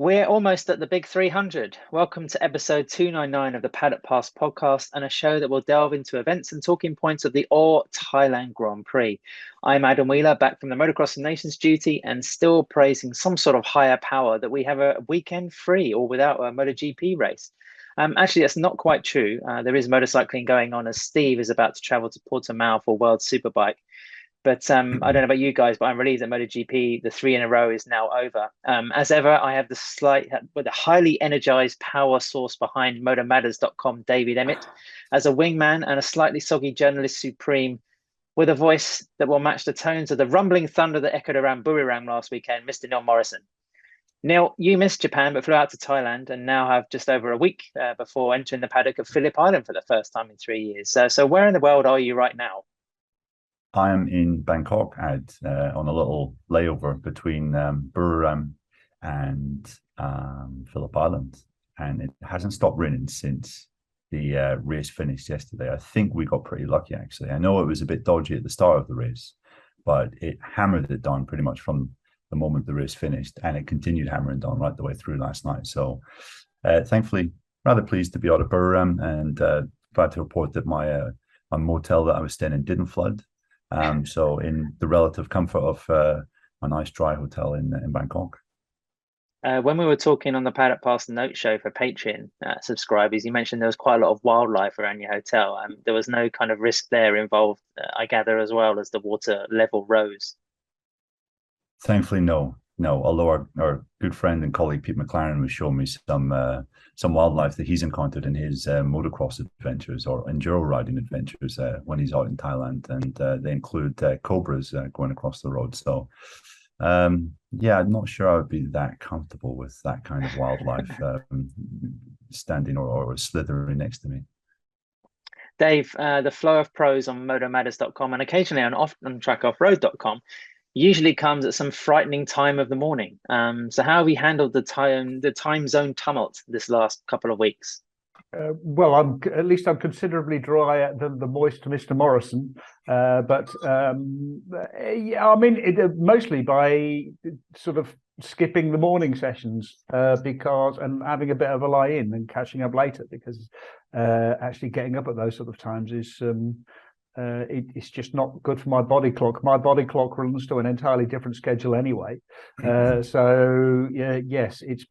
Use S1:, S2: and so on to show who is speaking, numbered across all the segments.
S1: We're almost at the big 300. Welcome to episode 299 of the Paddock Pass Podcast, and a show that will delve into events and talking points of the OR Thailand Grand Prix. I'm Adam Wheeler, back from the Motocross and Nations duty, and still praising some sort of higher power that we have a weekend free or without a MotoGP race. Actually, that's not quite true. There is motorcycling going on as Steve is about to travel to Portimao for World Superbike. But I don't know about you guys, but I'm relieved that MotoGP, the 3 in a row, is now over. As ever, I have the highly energized power source behind motomatters.com, David Emmett, as a wingman and a slightly soggy journalist supreme, with a voice that will match the tones of the rumbling thunder that echoed around Buriram last weekend, Mr. Neil Morrison. Neil, you missed Japan, but flew out to Thailand and now have just over a week before entering the paddock of Phillip Island for the first time in 3 years. So where in the world are you right now?
S2: I am in Bangkok on a little layover between Buriram and Phillip Island, and it hasn't stopped raining since the race finished yesterday. I think we got pretty lucky, actually. I know it was a bit dodgy at the start of the race, but it hammered it down pretty much from the moment the race finished, and it continued hammering down right the way through last night. So thankfully, rather pleased to be out of Buriram, and glad to report that my motel that I was staying in didn't flood. So in the relative comfort of a nice dry hotel in Bangkok.
S1: When we were talking on the Paddock Pass Note Show for Patreon subscribers, you mentioned there was quite a lot of wildlife around your hotel. There was no kind of risk there involved, I gather, as well as the water level rose.
S2: Thankfully, no. Although our good friend and colleague Pete McLaren was showing me some wildlife that he's encountered in his motocross adventures or enduro riding adventures when he's out in Thailand, and they include cobras going across the road. So, I'm not sure I would be that comfortable with that kind of wildlife standing or slithering next to me.
S1: Dave, the flow of pros on motomatters.com and occasionally on OnTrackOffRoad.com usually comes at some frightening time of the morning. So how have you handled the time zone tumult this last couple of weeks?
S3: Well, I'm considerably drier than the moist Mr. Morrison, but mostly by sort of skipping the morning sessions and having a bit of a lie in and catching up later, because actually getting up at those sort of times is it's just not good for my body clock. My body clock runs to an entirely different schedule anyway. So yes, it's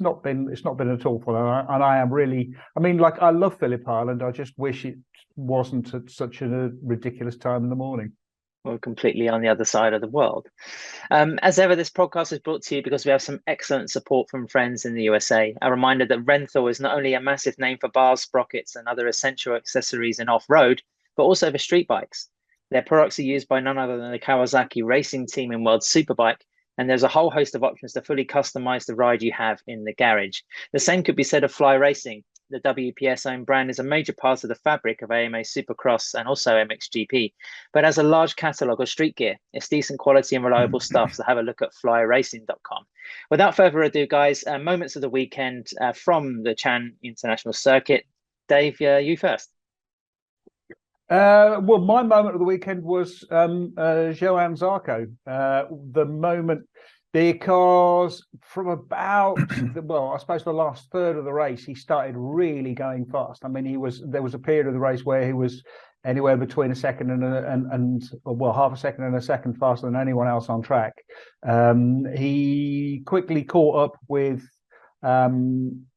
S3: not been at all fun. And I am really, I love Phillip Island. I just wish it wasn't at such a ridiculous time in the morning.
S1: We're completely on the other side of the world. As ever, this podcast is brought to you because we have some excellent support from friends in the USA. A reminder that Renthal is not only a massive name for bars, sprockets, and other essential accessories in off-road, but also for street bikes. Their products are used by none other than the Kawasaki racing team in World Superbike, and there's a whole host of options to fully customize the ride you have in the garage. The same could be said of Fly Racing. The WPS own brand is a major part of the fabric of AMA Supercross and also MXGP, but has a large catalogue of street gear. It's decent quality and reliable stuff, so have a look at flyracing.com. Without further ado, guys, moments of the weekend from the Chan International Circuit. Dave, you first.
S3: Well, my moment of the weekend was Johann Zarco. The moment, because from about I suppose the last third of the race, he started really going fast. There was a period of the race where he was anywhere between a second and half a second and a second faster than anyone else on track. He quickly caught up with Marc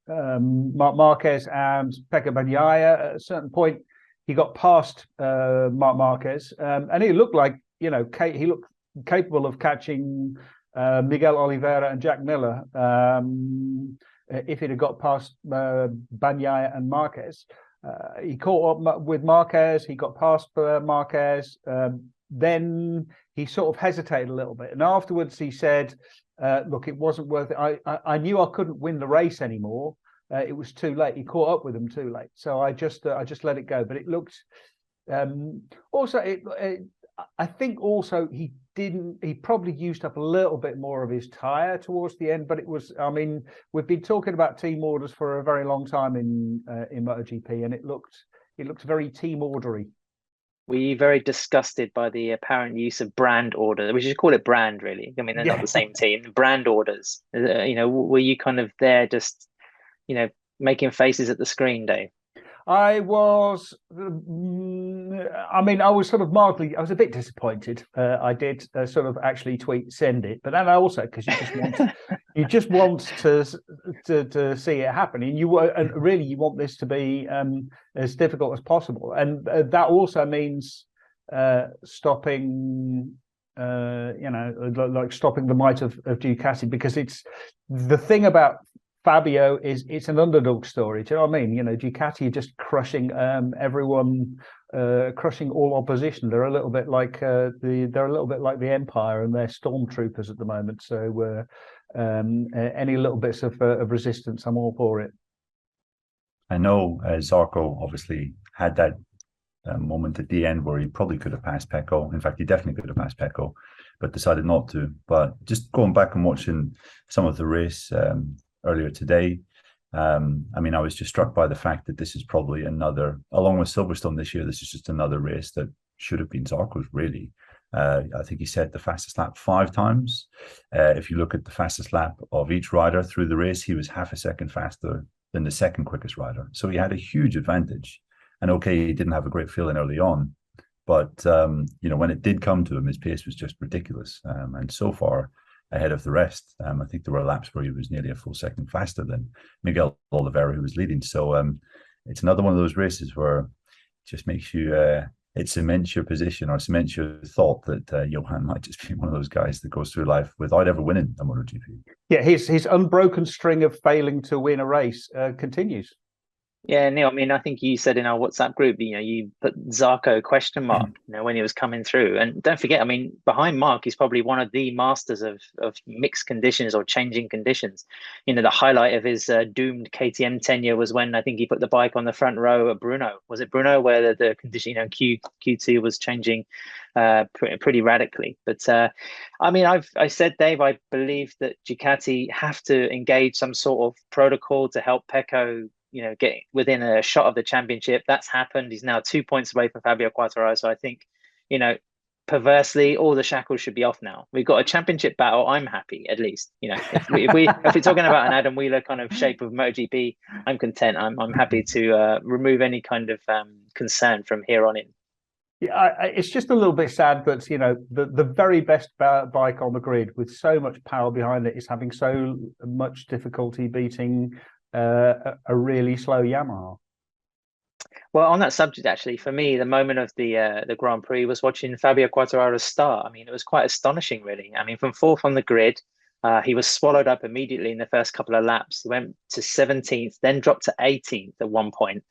S3: Marquez and Pecco Bagnaia. At a certain point, he got past Marc Marquez, and he looked like he looked capable of catching Miguel Oliveira and Jack Miller if he'd have got past Bagnaia and Marquez. He caught up with Marquez, he got past Marquez, then he sort of hesitated a little bit, and afterwards he said, look, it wasn't worth it. I knew I couldn't win the race anymore. It was too late. He caught up with him too late, so I just let it go. But it looked I think also he probably used up a little bit more of his tyre towards the end, but it was, we've been talking about team orders for a very long time in MotoGP, and it looked very team ordery.
S1: Were you very disgusted by the apparent use of brand order? We should call it brand, really. I mean, they're not the same team. Brand orders. Were you kind of there just, making faces at the screen, Dave?
S3: I was, I was sort of I was a bit disappointed. I did sort of actually tweet send it, but then I also, because you just want to see it happen, and really you want this to be as difficult as possible, and that also means stopping. Like stopping the might of Ducati, because it's the thing about Fabio is it's an underdog story. Do you know what I mean? Ducati are just crushing everyone, crushing all opposition. They're a little bit like the Empire, and they're stormtroopers at the moment. So any little bits of resistance, I'm all for it.
S2: I know Zarco obviously had that moment at the end where he probably could have passed Pecco. In fact, he definitely could have passed Pecco, but decided not to. But just going back and watching some of the race earlier today, I was just struck by the fact that this is probably another, along with Silverstone this year, this is just another race that should have been Zarco's, really. I think he set the fastest lap 5 times. If you look at the fastest lap of each rider through the race, he was half a second faster than the second quickest rider. So he had a huge advantage. And okay, he didn't have a great feeling early on, but when it did come to him, his pace was just ridiculous. And so far, ahead of the rest. I think there were laps where he was nearly a full second faster than Miguel Oliveira, who was leading. So it's another one of those races where it just makes you, it cements your position or cements your thought that Johan might just be one of those guys that goes through life without ever winning a MotoGP.
S3: Yeah, his unbroken string of failing to win a race continues.
S1: Yeah, Neil, I think you said in our WhatsApp group, you put Zarco question mark, when he was coming through. And don't forget, behind Mark, he's probably one of the masters of mixed conditions or changing conditions. The highlight of his doomed KTM tenure was when I think he put the bike on the front row at Brno. Was it Brno, where the condition, Q2 was changing pretty radically? But I said, Dave, I believe that Ducati have to engage some sort of protocol to help Pecco get within a shot of the championship. That's happened. He's now 2 points away from Fabio Quartararo. So I think, perversely, all the shackles should be off now. We've got a championship battle. I'm happy, at least. If we're talking about an Adam Wheeler kind of shape of MotoGP, I'm content. I'm happy to remove any kind of concern from here on in.
S3: Yeah, it's just a little bit sad that the very best bike on the grid with so much power behind it is having so much difficulty beating a really slow Yamaha.
S1: Well, on that subject, actually, for me, the moment of the Grand Prix was watching Fabio Quartararo's start. It was quite astonishing, really. From 4th on the grid, he was swallowed up immediately in the first couple of laps. He went to 17th, then dropped to 18th at one point.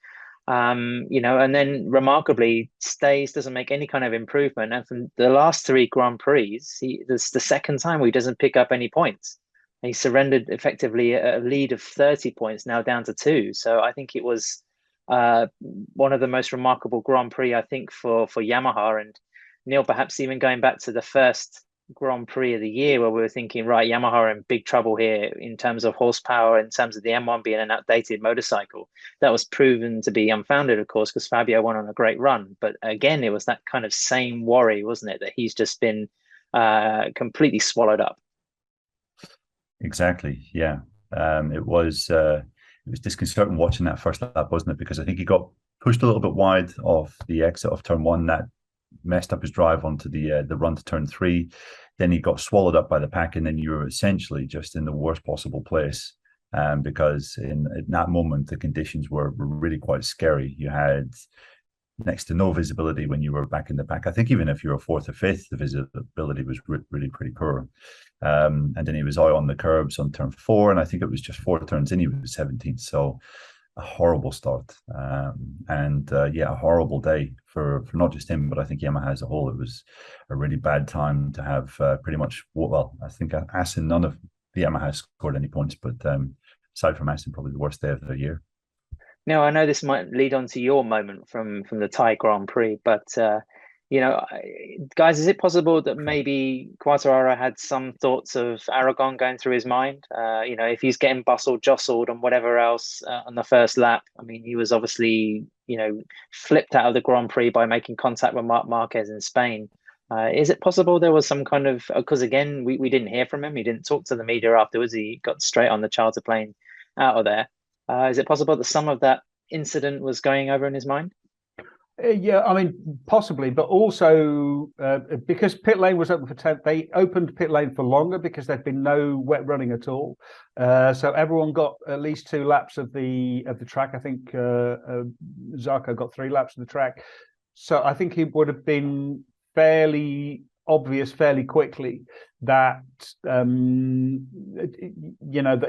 S1: And then remarkably stays, doesn't make any kind of improvement. And from the last 3 Grand Prix, this is the second time where he doesn't pick up any points. He surrendered effectively a lead of 30 points, now down to 2. So I think it was one of the most remarkable Grand Prix, I think, for Yamaha. And Neil, perhaps even going back to the first Grand Prix of the year where we were thinking, right, Yamaha are in big trouble here in terms of horsepower, in terms of the M1 being an outdated motorcycle. That was proven to be unfounded, of course, because Fabio went on a great run. But again, it was that kind of same worry, wasn't it, that he's just been completely swallowed up.
S2: Exactly. Yeah. It was disconcerting watching that first lap, wasn't it? Because I think he got pushed a little bit wide off the exit of turn 1. That messed up his drive onto the run to turn 3. Then he got swallowed up by the pack, and then you were essentially just in the worst possible place. Because in that moment the conditions were really quite scary. You had next to no visibility when you were back in the pack. I think even if you were 4th or 5th, the visibility was really pretty poor. And then he was out on the curbs on turn 4, and I think it was just 4 turns in, he was 17th. So a horrible start, and a horrible day for not just him, but I think Yamaha as a whole. It was a really bad time to have pretty much, I think Assen, none of the Yamaha scored any points, but aside from Assen, probably the worst day of the year.
S1: Now, I know this might lead on to your moment from the Thai Grand Prix, but guys, is it possible that maybe Quartararo had some thoughts of Aragon going through his mind? If he's getting jostled and whatever else on the first lap. He was obviously, flipped out of the Grand Prix by making contact with Marc Marquez in Spain. Is it possible there was some kind of, because again, we didn't hear from him. He didn't talk to the media afterwards. He got straight on the charter plane out of there. Is it possible that some of that incident was going over in his mind?
S3: Yeah, I mean, possibly, but also because pit lane was open for 10, they opened pit lane for longer because there'd been no wet running at all. So everyone got at least 2 laps of the track. I think Zarco got 3 laps of the track. So I think it would have been fairly obvious fairly quickly that that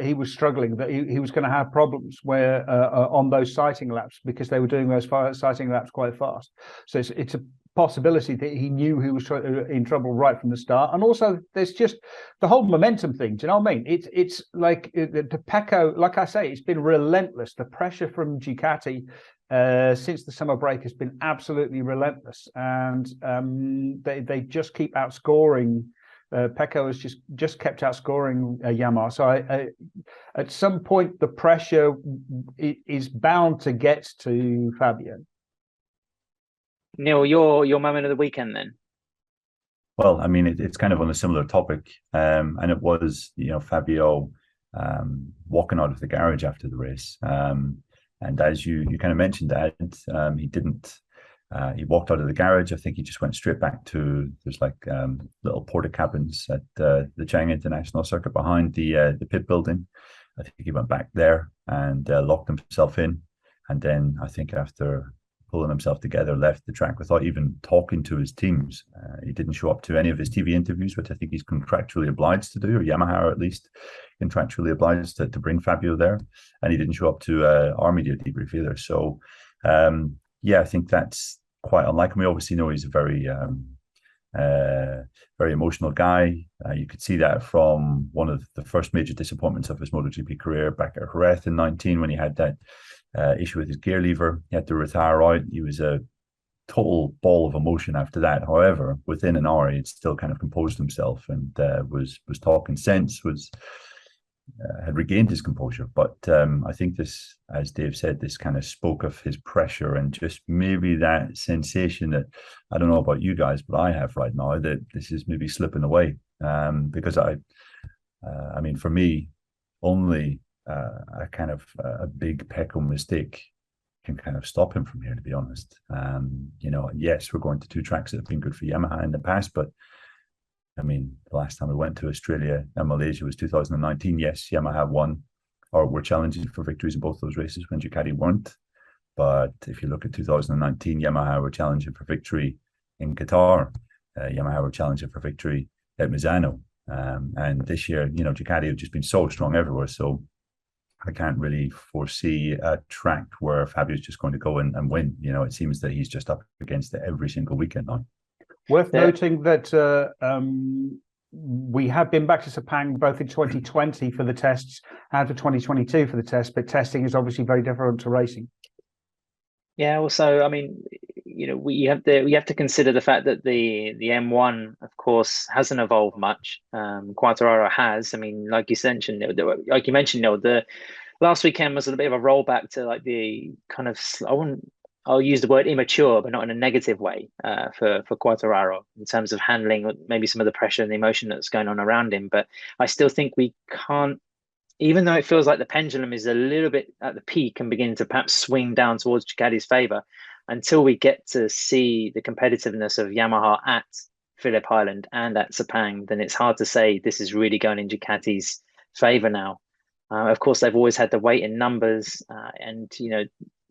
S3: he was struggling, that he was going to have problems where on those sighting laps, because they were doing those sighting laps quite fast. So it's a possibility that he knew he was in trouble right from the start. And also there's just the whole momentum thing. Do you know what I mean? It's like the Pecco, like I say, it's been relentless. The pressure from Ducati since the summer break has been absolutely relentless, and they just keep outscoring. Pecco has just kept outscoring Yamaha. So at some point, the pressure is bound to get to Fabio.
S1: Neil, your moment of the weekend then?
S2: Well, I mean, it's kind of on a similar topic, and it was Fabio walking out of the garage after the race. And as you kind of mentioned, Ed, he didn't. He walked out of the garage. I think he just went straight back to, there's like little porta cabins at the Chang International Circuit behind the pit building. I think he went back there and locked himself in. And then I think after pulling himself together, left the track without even talking to his teams. He didn't show up to any of his TV interviews, which I think he's contractually obliged to do, or Yamaha at least contractually obliged to bring Fabio there. And he didn't show up to our media debrief either. So, I think that's quite unlike him. We obviously know he's a very emotional guy. You could see that from one of the first major disappointments of his MotoGP career back at Jerez in 19, when he had that issue with his gear lever. He had to retire out. He was a total ball of emotion after that. However, within an hour, he'd still kind of composed himself and was talking sense, had regained his composure. But I think this, as Dave said, this kind of spoke of his pressure and just maybe that sensation that, I don't know about you guys, but I have right now, that this is maybe slipping away. Because I mean, for me, only a kind of a big Pecco mistake can kind of stop him from here, to be honest. Yes, we're going to 2 tracks that have been good for Yamaha in the past, but I mean, the last time we went to Australia and Malaysia was 2019. Yes, Yamaha won, or were challenging for victories in both those races when Ducati weren't. But if you look at 2019, Yamaha were challenging for victory in Qatar. Yamaha were challenging for victory at Misano. And this year, Ducati have just been so strong everywhere. So I can't really foresee a track where Fabio's just going to go and win. It seems that he's just up against it every single weekend now.
S3: Worth noting that we have been back to Sepang both in 2020 for the tests and for 2022 for the tests, but testing is obviously very different to racing.
S1: Yeah, also, I mean, we have to consider the fact that the M1, of course, hasn't evolved much. Quartararo has. I mean, like you mentioned, Neil, the last weekend was a bit of a rollback to like the kind of, I'll use the word immature, but not in a negative way for Quartararo in terms of handling maybe some of the pressure and the emotion that's going on around him. But I still think we can't, even though it feels like the pendulum is a little bit at the peak and beginning to perhaps swing down towards Ducati's favour, until we get to see the competitiveness of Yamaha at Phillip Island and at Sepang, then it's hard to say this is really going in Ducati's favour now. Of course, they've always had the weight in numbers and,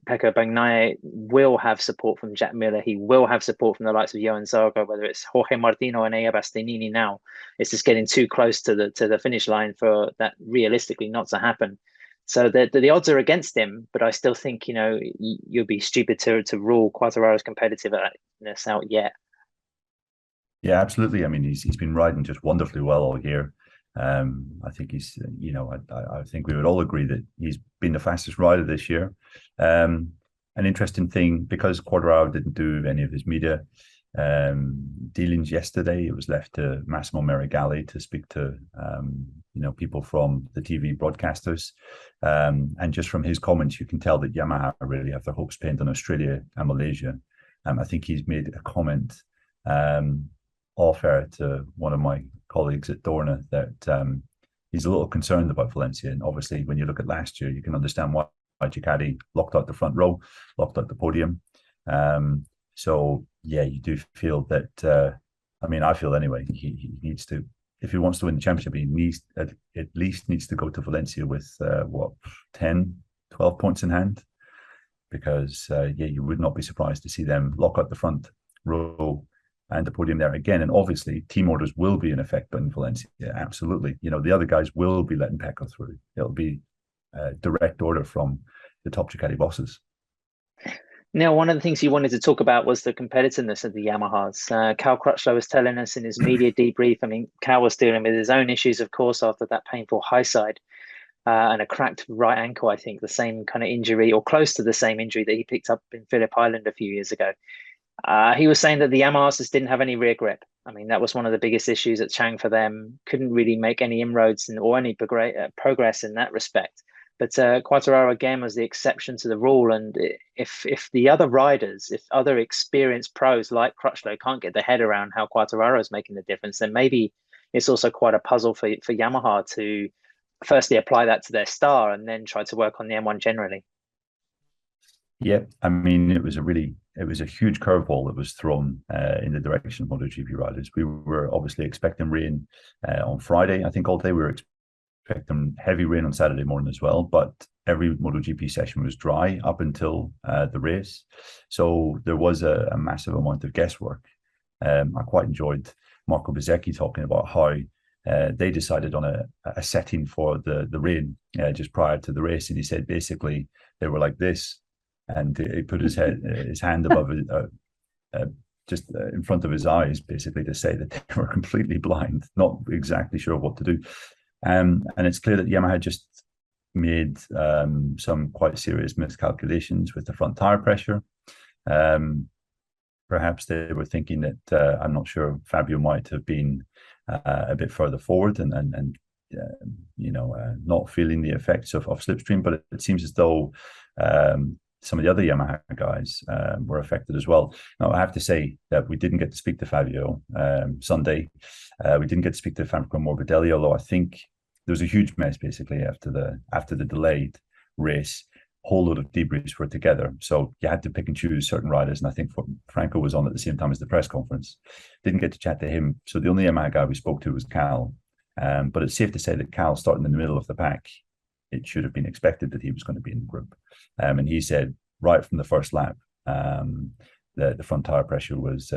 S1: Pecco Bagnaia will have support from Jack Miller. He will have support from the likes of Johan Zarco, whether it's Jorge Martino and Eya Bastianini now. It's just getting too close to the finish line for that realistically not to happen. So the odds are against him, but I still think, you'll be stupid to rule Quartararo's competitiveness out yet.
S2: Yeah, absolutely. I mean, he's been riding just wonderfully well all year. I think he's, I think we would all agree that he's been the fastest rider this year. An interesting thing, because Quartararo didn't do any of his media, dealings yesterday. It was left to Massimo Merigali to speak to people from the TV broadcasters, and just from his comments, you can tell that Yamaha really have their hopes pinned on Australia and Malaysia. I think he's made a comment off air to one of my colleagues at Dorna that he's a little concerned about Valencia. And obviously, when you look at last year, you can understand why Ducati locked out the front row, locked out the podium. So yeah, you do feel that. I feel anyway. He needs to, if he wants to win the championship, he needs at least needs to go to Valencia with 10, 12 points in hand, because you would not be surprised to see them lock out the front row and the podium there again. And obviously, team orders will be in effect in Valencia. Yeah, absolutely. The other guys will be letting Pecco through. It'll be a direct order from the top Ducati bosses.
S1: Now, one of the things you wanted to talk about was the competitiveness of the Yamahas. Cal Crutchlow was telling us in his media debrief. Cal was dealing with his own issues, of course, after that painful high side and a cracked right ankle, I think, the same kind of injury or close to the same injury that he picked up in Phillip Island a few years ago. He was saying that the Yamahas just didn't have any rear grip. That was one of the biggest issues at Chang for them. Couldn't really make any inroads or any progress in that respect. But Quartararo again was the exception to the rule, and if the other riders, if other experienced pros like Crutchlow can't get their head around how Quartararo is making the difference, then maybe it's also quite a puzzle for Yamaha to firstly apply that to their star and then try to work on the M1 generally.
S2: Yeah, it was a huge curveball that was thrown in the direction of MotoGP riders. We were obviously expecting rain on Friday. I think all day we were expecting heavy rain on Saturday morning as well, but every MotoGP session was dry up until the race. So there was a massive amount of guesswork. I quite enjoyed Marco Bezzecchi talking about how they decided on a setting for the rain just prior to the race. And he said basically they were like this, and he put his hand above just in front of his eyes, basically to say that they were completely blind, not exactly sure what to do. And it's clear that Yamaha just made some quite serious miscalculations with the front tire pressure. Perhaps they were thinking that I'm not sure, Fabio might have been a bit further forward and not feeling the effects of slipstream, but it seems as though some of the other Yamaha guys were affected as well. Now, I have to say that we didn't get to speak to Fabio Sunday. We didn't get to speak to Franco Morbidelli, although I think there was a huge mess basically after the delayed race. A whole load of debriefs were together, so you had to pick and choose certain riders. And I think Franco was on at the same time as the press conference. Didn't get to chat to him, so the only Yamaha guy we spoke to was Cal. But it's safe to say that Cal, starting in the middle of the pack, it should have been expected that he was going to be in the group. And he said right from the first lap, the front tire pressure was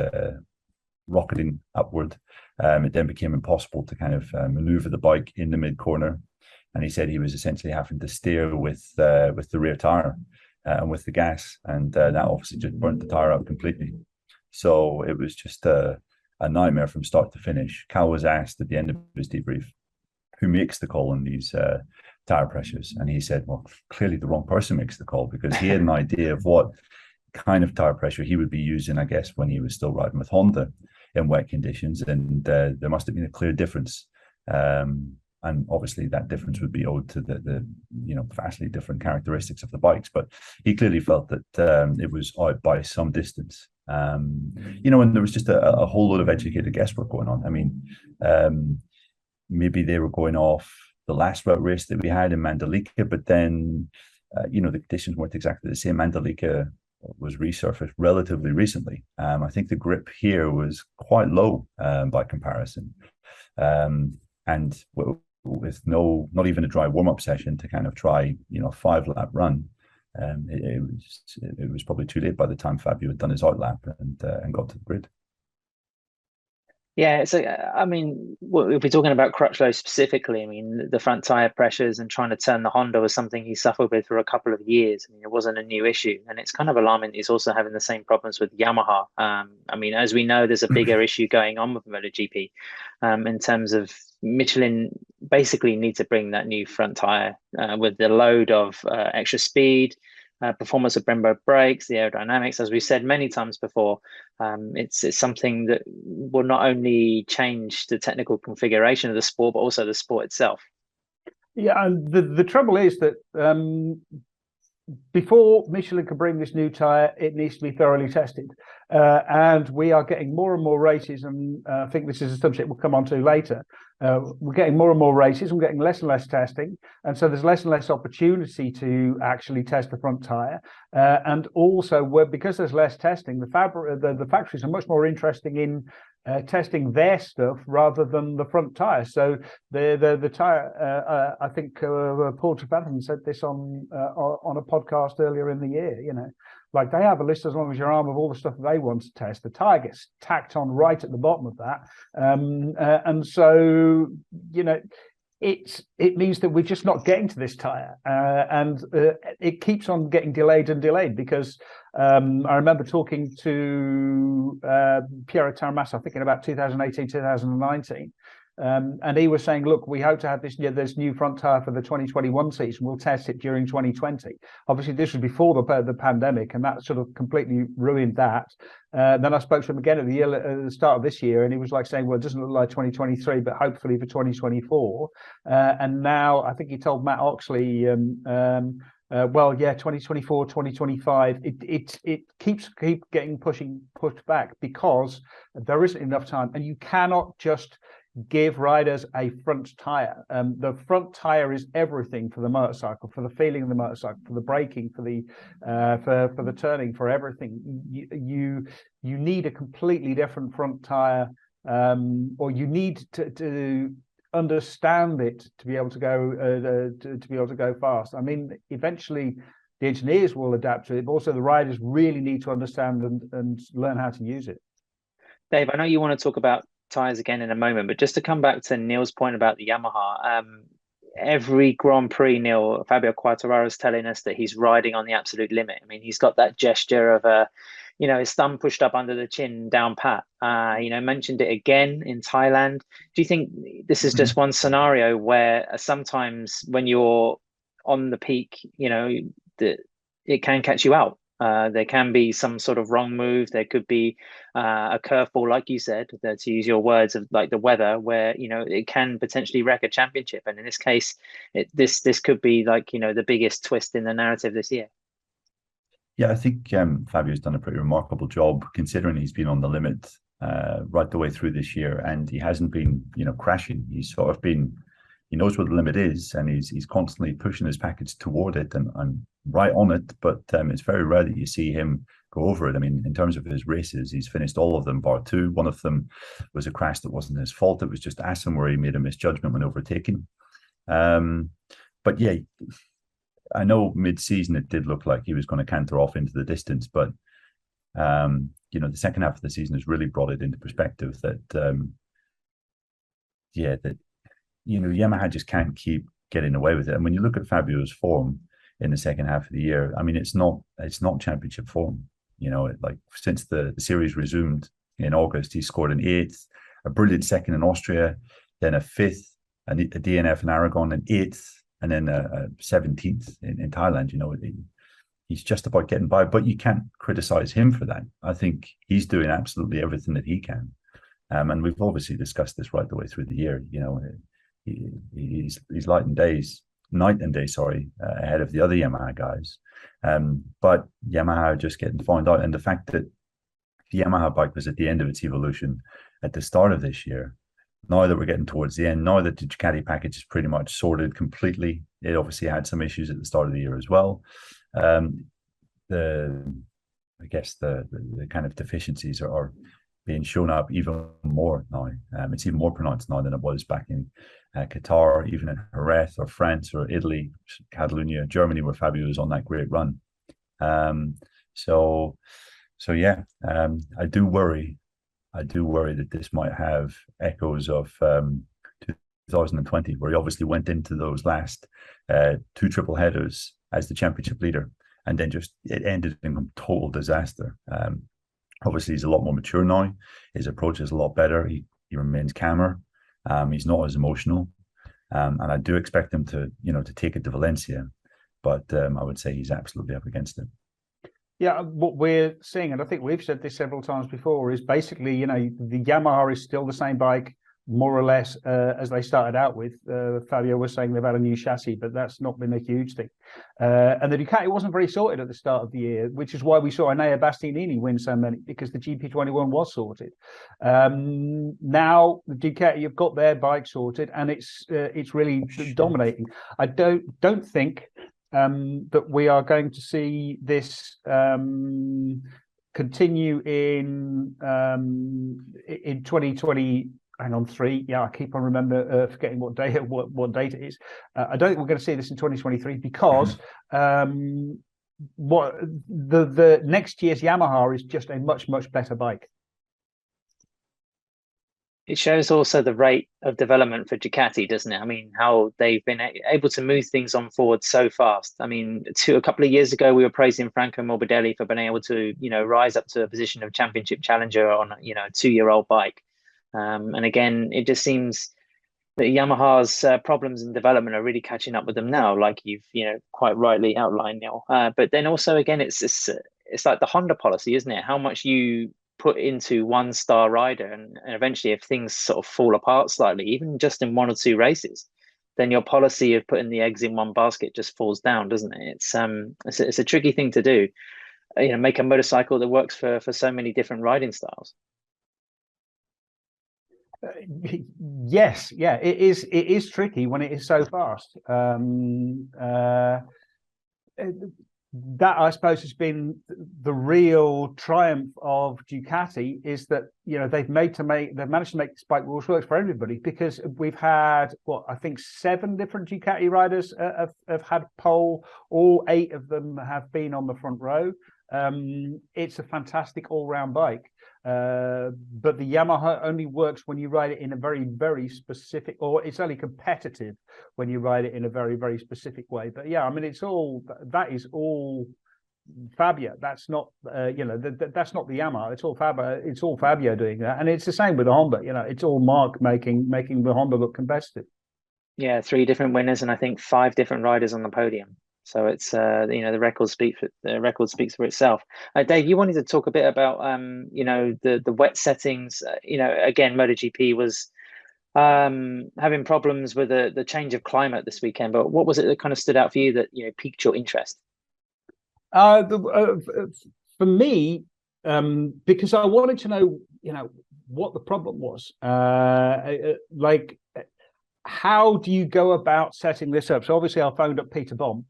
S2: rocketing upward. It then became impossible to kind of maneuver the bike in the mid corner, and he said he was essentially having to steer with the rear tire and with the gas, and that obviously just burnt the tire out completely. So it was just a nightmare from start to finish. Cal was asked at the end of his debrief who makes the call on these tire pressures, and he said, well, clearly the wrong person makes the call, because he had an idea of what kind of tire pressure he would be using, I guess, when he was still riding with Honda in wet conditions, and there must have been a clear difference, and obviously that difference would be owed to the vastly different characteristics of the bikes, but he clearly felt that it was out by some distance. And there was just a whole lot of educated guesswork going on. Maybe they were going off the last route race that we had in Mandalika, but then the conditions weren't exactly the same. Mandalika was resurfaced relatively recently. I think the grip here was quite low by comparison, and with not even a dry warm-up session to kind of try 5-lap run, it was probably too late by the time Fabio had done his outlap and got to the grid.
S1: Yeah, so if we're talking about Crutchlow specifically, the front tire pressures and trying to turn the Honda was something he suffered with for a couple of years. It wasn't a new issue, and it's kind of alarming he's also having the same problems with Yamaha. As we know, there's a bigger issue going on with MotoGP in terms of Michelin basically need to bring that new front tire with the load of extra speed, performance of Brembo brakes, the aerodynamics, as we said many times before. It's something that will not only change the technical configuration of the sport, but also the sport itself.
S3: Yeah, and the trouble is that before Michelin can bring this new tyre, it needs to be thoroughly tested. And we are getting more and more races, and I think this is a subject we'll come on to later. We're getting more and more races, we're getting less and less testing, and so there's less and less opportunity to actually test the front tyre. And also, because there's less testing, the factories are much more interested in testing their stuff rather than the front tyre. So the tyre, I think Paul Trevathan said this on a podcast earlier in the year. Like they have a list as long as your arm of all the stuff they want to test. The tyre gets tacked on right at the bottom of that, and so it means that we're just not getting to this tyre, and it keeps on getting delayed and delayed because I remember talking to Piero Taramassa, I think in about 2018, 2019. And he was saying, look, we hope to have this new front tyre for the 2021 season. We'll test it during 2020. Obviously, this was before the pandemic, and that sort of completely ruined that. Then I spoke to him again at the start of this year, and he was like saying, well, it doesn't look like 2023, but hopefully for 2024. And now I think he told Matt Oxley, 2024, 2025, it keeps getting pushed back because there isn't enough time, and you cannot just give riders a front tire. The front tire is everything for the motorcycle, for the feeling of the motorcycle, for the braking, for the turning, for everything. You need a completely different front tire, or you need to understand it to be able to go fast. I mean, eventually the engineers will adapt to it, but also the riders really need to understand and learn how to use it.
S1: Dave, I know you want to talk about tyres again in a moment, but just to come back to Neil's point about the Yamaha, every Grand Prix, Neil, Fabio Quartararo is telling us that he's riding on the absolute limit. I mean, he's got that gesture of his thumb pushed up under the chin, down pat. Mentioned it again in Thailand. Do you think this is just one scenario where sometimes when you're on the peak, that it can catch you out? There can be some sort of wrong move. There could be a curveball, like you said, to use your words, of like the weather, where it can potentially wreck a championship. And in this case, this could be like the biggest twist in the narrative this year.
S2: Yeah, I think Fabio's done a pretty remarkable job considering he's been on the limit right the way through this year, and he hasn't been crashing. He's sort of been. He knows what the limit is, and he's constantly pushing his package toward it and right on it. But it's very rare that you see him go over it. I mean, in terms of his races, he's finished all of them bar two. One of them was a crash that wasn't his fault. It was just Assen where he made a misjudgment when overtaking. But yeah, I know mid-season it did look like he was going to canter off into the distance, but the second half of the season has really brought it into perspective that Yamaha just can't keep getting away with it. And when you look at Fabio's form in the second half of the year, I mean, it's not championship form. Like since the series resumed in August, he scored an 8th, a brilliant second in Austria, then a 5th, a DNF in Aragon, an 8th, and then a 17th in Thailand. He's just about getting by, but you can't criticize him for that. I think he's doing absolutely everything that he can. And we've obviously discussed this right the way through the year. He's night and day, ahead of the other Yamaha guys. But Yamaha are just getting found out. And the fact that the Yamaha bike was at the end of its evolution at the start of this year, now that we're getting towards the end, now that the Ducati package is pretty much sorted completely, it obviously had some issues at the start of the year as well. The kind of deficiencies are being shown up even more now. It's even more pronounced now than it was back in Qatar, even in Jerez or France or Italy, Catalonia, Germany, where Fabio was on that great run. I do worry that this might have echoes of 2020, where he obviously went into those last 2 triple headers as the championship leader, and then it ended in a total disaster. Obviously, he's a lot more mature now. His approach is a lot better. He remains calmer. He's not as emotional, and I do expect him to take it to Valencia but I would say he's absolutely up against it.
S3: Yeah, what we're seeing, and I think we've said this several times before, is basically, the Yamaha is still the same bike, more or less, as they started out with. Fabio was saying they've had a new chassis, but that's not been a huge thing. And the Ducati wasn't very sorted at the start of the year, which is why we saw Enea Bastianini win so many, because the GP21 was sorted. Now the Ducati have got their bike sorted, and it's really dominating. I don't think that we are going to see this continue in 2020. Hang on, 3. Yeah, I keep on forgetting what date it is. I don't think we're going to see this in 2023 because what the next year's Yamaha is just a much better bike.
S1: It shows also the rate of development for Ducati, doesn't it? I mean, how they've been able to move things on forward so fast. I mean, a couple of years ago, we were praising Franco Morbidelli for being able to, rise up to a position of championship challenger on, a 2-year-old bike. And again, it just seems that Yamaha's problems in development are really catching up with them now, like you've, quite rightly outlined, Neil. But then also, again, it's like the Honda policy, isn't it? How much you put into one-star rider, and eventually if things sort of fall apart slightly, even just in 1 or 2 races, then your policy of putting the eggs in one basket just falls down, doesn't it? It's a tricky thing to do, make a motorcycle that works for so many different riding styles.
S3: Yes, yeah, it is tricky when it is so fast. That, I suppose, has been the real triumph of Ducati, is that they've managed to make this bike which works for everybody, because we've had I think 7 different Ducati riders have had pole. All 8 of them have been on the front row. It's a fantastic all-round bike. But the Yamaha only works when you ride it in a very specific, or it's only competitive when you ride it in a very specific way. But yeah, I mean, that is all Fabio. That's not that's not the Yamaha. It's all Fabio doing that, and it's the same with the Honda. It's all Mark making the Honda look competitive.
S1: Yeah, 3 different winners, and I think 5 different riders on the podium. So it's the record speaks for itself. Dave, you wanted to talk a bit about the wet settings. Again, MotoGP was having problems with the change of climate this weekend. But what was it that kind of stood out for you that piqued your interest?
S3: For me, because I wanted to know what the problem was. Like, how do you go about setting this up? So obviously, I phoned up Peter Baum.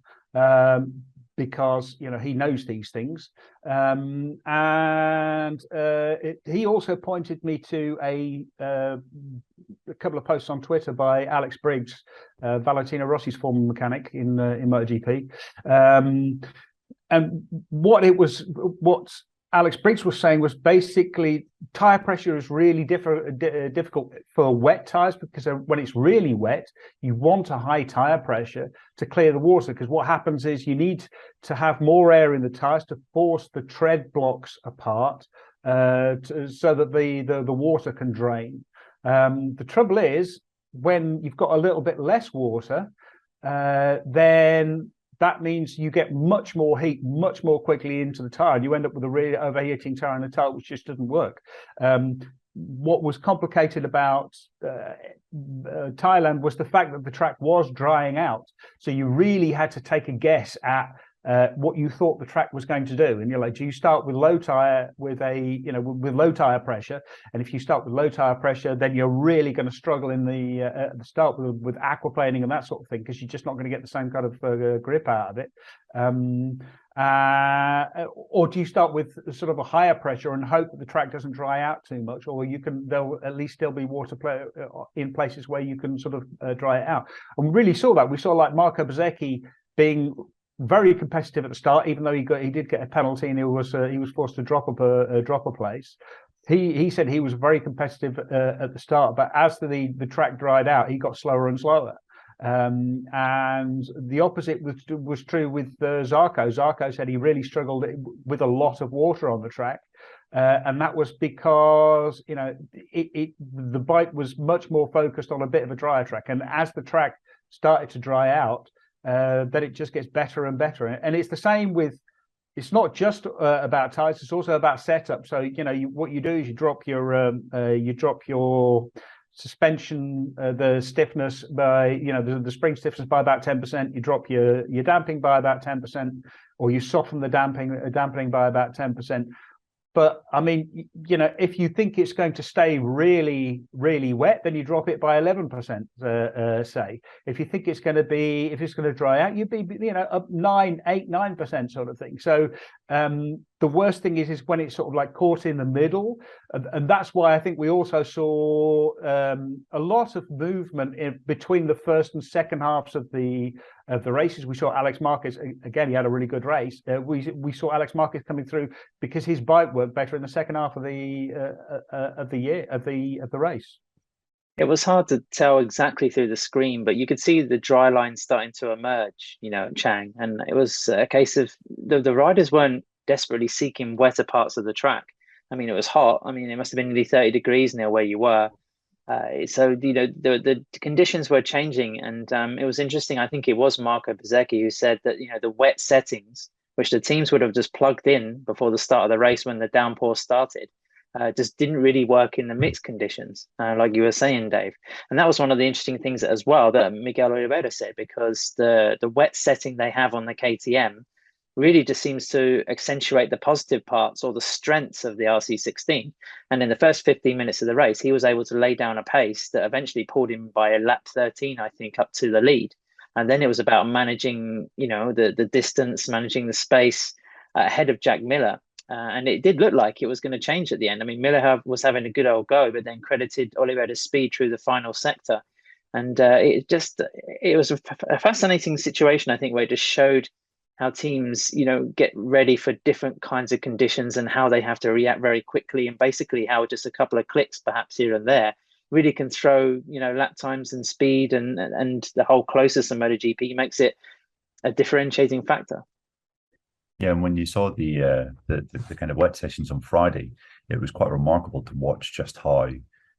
S3: Because he knows these things, and he also pointed me to a couple of posts on Twitter by Alex Briggs, Valentino Rossi's former mechanic in MotoGP, and what Alex Briggs was saying was basically tire pressure is really difficult for wet tires, because when it's really wet, you want a high tire pressure to clear the water, because what happens is you need to have more air in the tires to force the tread blocks apart, so that the water can drain. The trouble is, when you've got a little bit less water, then that means you get much more heat much more quickly into the tire, and you end up with a really overheating tire in the tire, which just doesn't work. What was complicated about Thailand was the fact that the track was drying out, so you really had to take a guess at what you thought the track was going to do. And you're like, do you start with low tire with low tire pressure? And if you start with low tire pressure, then you're really going to struggle in the start with aquaplaning and that sort of thing, because you're just not going to get the same kind of grip out of it. Or do you start with sort of a higher pressure and hope that the track doesn't dry out too much, or there'll at least still be water in places where you can sort of dry it out. And we really saw that. We saw like Marco Bezzecchi being very competitive at the start, even though he did get a penalty and he was forced to drop a place. He said he was very competitive at the start, but as the track dried out, he got slower and slower. And the opposite was true with Zarco. Zarco said he really struggled with a lot of water on the track, and that was because the bike was much more focused on a bit of a drier track. And as the track started to dry out, that it just gets better and better. And it's the same with. It's not just about tires; it's also about setup. So what you do is you drop your suspension, the stiffness by the spring stiffness by about 10%. You drop your damping by about 10%, or you soften the dampening by about 10%. But I mean, if you think it's going to stay really, really wet, then you drop it by 11%. Say, if you think it's going to dry out, you'd be up 9% sort of thing. So the worst thing is when it's sort of like caught in the middle, and that's why I think we also saw a lot of movement between the first and second halves of the races. We saw Alex Marquez again; he had a really good race. We saw Alex Marquez coming through because his bike worked better in the second half of the race.
S1: It was hard to tell exactly through the screen, but you could see the dry line starting to emerge, Chang. And it was a case of the riders weren't desperately seeking wetter parts of the track. I mean, it was hot. I mean, it must have been nearly 30 degrees near where you were. So the conditions were changing, and it was interesting. I think it was Marco Bezzecchi who said that the wet settings, which the teams would have just plugged in before the start of the race when the downpour started, just didn't really work in the mixed conditions, like you were saying, Dave. And that was one of the interesting things as well that Miguel Oliveira said, because the wet setting they have on the KTM really just seems to accentuate the positive parts or the strengths of the RC16. And in the first 15 minutes of the race, he was able to lay down a pace that eventually pulled him by a lap 13, I think, up to the lead. And then it was about managing, the distance, managing the space ahead of Jack Miller. And it did look like it was going to change at the end. I mean, Miller was having a good old go, but then credited Oliveira's speed through the final sector. And it was a fascinating situation, I think, where it just showed how teams, get ready for different kinds of conditions and how they have to react very quickly, and basically how just a couple of clicks, perhaps here and there, really can throw, lap times and speed and the whole closest in MotoGP makes it a differentiating factor.
S2: Yeah, and when you saw the kind of wet sessions on Friday, it was quite remarkable to watch just how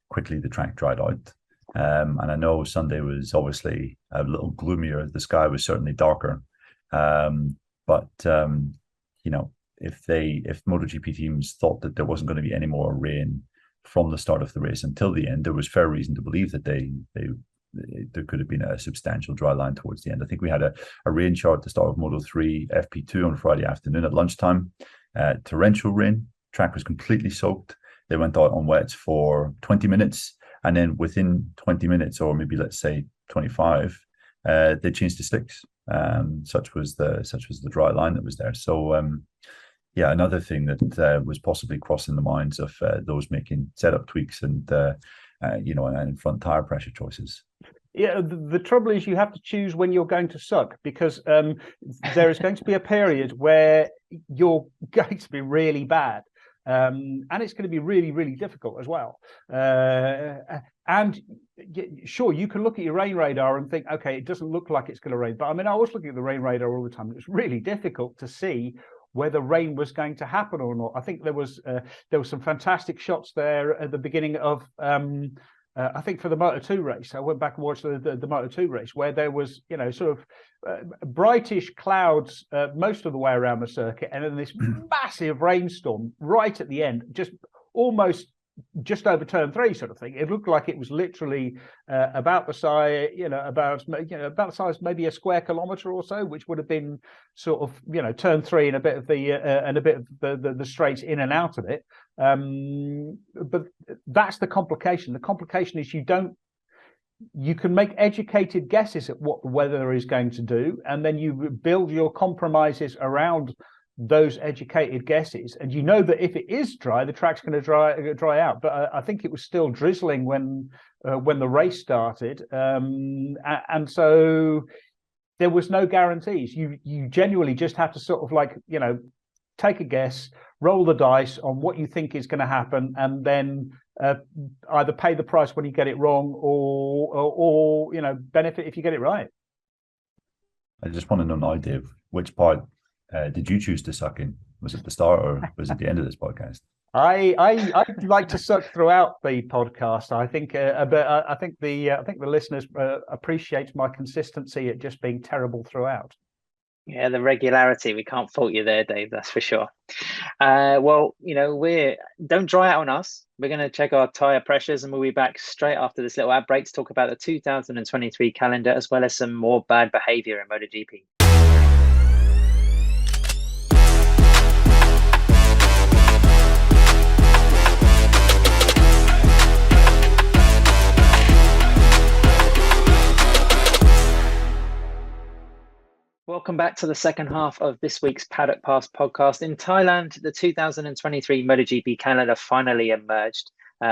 S2: quickly the track dried out. And I know Sunday was obviously a little gloomier. The sky was certainly darker. But if MotoGP teams thought that there wasn't going to be any more rain from the start of the race until the end, there was fair reason to believe that there could have been a substantial dry line towards the end. I think we had a rain shower at the start of Moto3 FP2 on Friday afternoon at lunchtime. Torrential rain. Track was completely soaked. They went out on wets for 20 minutes, and then within 20 minutes, or maybe let's say 25, they changed to slicks. Such was the dry line that was there. So another thing that was possibly crossing the minds of those making setup tweaks and and front tire pressure choices.
S3: Yeah, the trouble is you have to choose when you're going to suck, because there is going to be a period where you're going to be really bad. And it's going to be really, really difficult as well. And sure, you can look at your rain radar and think, okay, it doesn't look like it's going to rain. But I mean, I was looking at the rain radar all the time. It was really difficult to see whether rain was going to happen or not. I think there was some fantastic shots there at the beginning of I think for the Moto2 race. I went back and watched the Moto2 race where there was sort of brightish clouds most of the way around the circuit, and then this massive rainstorm right at the end, almost just over turn 3 sort of thing. It looked like it was literally about the size, about the size maybe a square kilometre or so, which would have been sort of turn 3 and a bit of the straights in and out of it. But that's the complication. The complication is you can make educated guesses at what the weather is going to do, and then you build your compromises around those educated guesses, and that if it is dry, the track's going to dry out. But I think it was still drizzling when the race started, and so there was no guarantees. You genuinely just have to sort of take a guess, roll the dice on what you think is going to happen, and then either pay the price when you get it wrong, or benefit if you get it right.
S2: I just want to know now, Dave, which part did you choose to suck in? Was it the start or was it the end of this podcast?
S3: I like to suck throughout the podcast. I think, but I think the listeners appreciate my consistency at just being terrible throughout.
S1: Yeah, the regularity. We can't fault you there, Dave. That's for sure. Well, don't dry out on us. We're going to check our tyre pressures, and we'll be back straight after this little ad break to talk about the 2023 calendar, as well as some more bad behaviour in MotoGP. Welcome back to the second half of this week's Paddock Pass podcast. In Thailand, the 2023 MotoGP calendar finally emerged,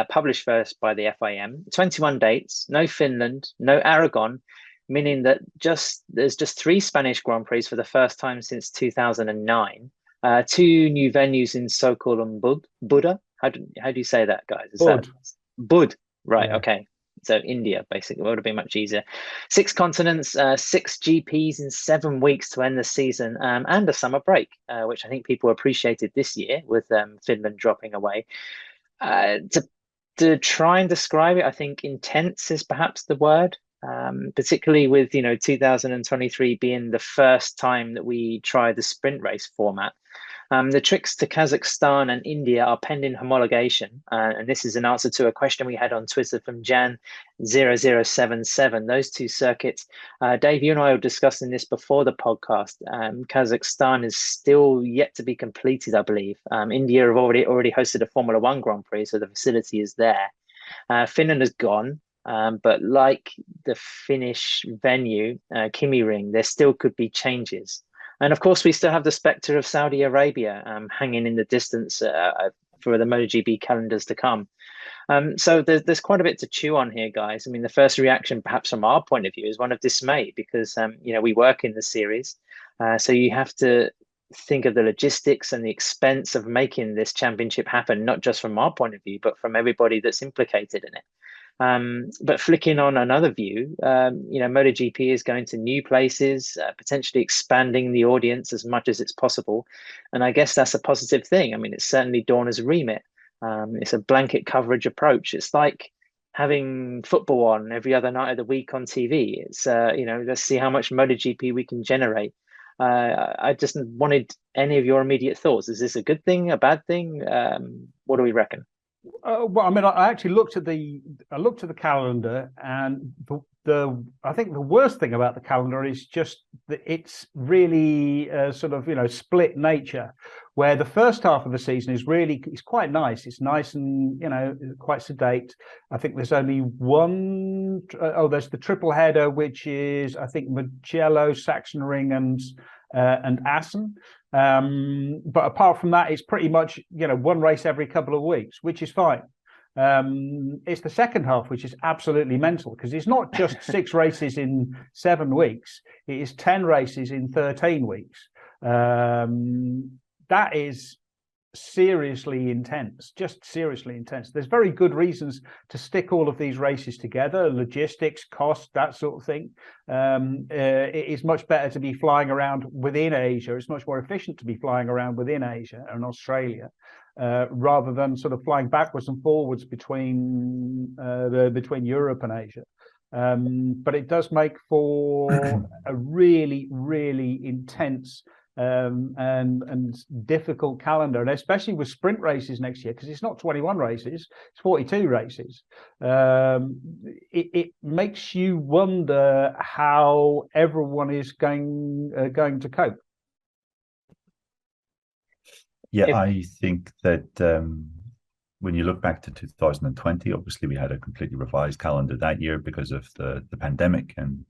S1: published first by the FIM. 21 dates, no Finland, no Aragon, meaning that there's just 3 Spanish Grand Prix for the first time since 2009. 2 new venues in Sokol and Buda. How do you say that, guys? Bud. Right, yeah. Okay. So India, basically, would have been much easier. 6 continents, 6 GPs in 7 weeks to end the season, and a summer break, which I think people appreciated this year with Finland dropping away. To try and describe it, I think intense is perhaps the word, particularly with 2023 being the first time that we tried the sprint race format. The trips to Kazakhstan and India are pending homologation, and this is an answer to a question we had on Twitter from Jan0077. Those 2 circuits, Dave, you and I were discussing this before the podcast. Kazakhstan is still yet to be completed, I believe. India have already hosted a Formula One Grand Prix, so the facility is there. Finland is gone, but like the Finnish venue, Kimi Ring, there still could be changes. And of course, we still have the spectre of Saudi Arabia hanging in the distance for the MotoGP calendars to come. So there's quite a bit to chew on here, guys. I mean, the first reaction, perhaps from our point of view, is one of dismay because, we work in the series. So you have to think of the logistics and the expense of making this championship happen, not just from our point of view, but from everybody that's implicated in it. But flicking on another view, MotoGP is going to new places, potentially expanding the audience as much as it's possible. And I guess that's a positive thing. I mean, it's certainly Dorna's remit. It's a blanket coverage approach. It's like having football on every other night of the week on TV. It's, let's see how much MotoGP we can generate. I just wanted any of your immediate thoughts. Is this a good thing, a bad thing? What do we reckon?
S3: Well, I mean, I actually looked at the calendar, and I think the worst thing about the calendar is just that it's really sort of split nature, where the first half of the season is quite nice. It's nice and quite sedate. I think there's only one. There's the triple header, which is I think Mugello, Sachsenring, and Assen. But apart from that, it's pretty much one race every couple of weeks, which is fine. It's the second half which is absolutely mental, because it's not just 6 races in 7 weeks, it is 10 races in 13 weeks. That is seriously intense, just seriously intense. There's very good reasons to stick all of these races together, logistics, cost, that sort of thing. It is much better to be flying around within Asia. It's much more efficient to be flying around within Asia and Australia, rather than sort of flying backwards and forwards between Europe and Asia. But it does make for a really, really intense and difficult calendar, and especially with sprint races next year, because it's not 21 races, it's 42 races. It makes you wonder how everyone is going to cope.
S2: Yeah, I think that when you look back to 2020, obviously we had a completely revised calendar that year because of the pandemic, and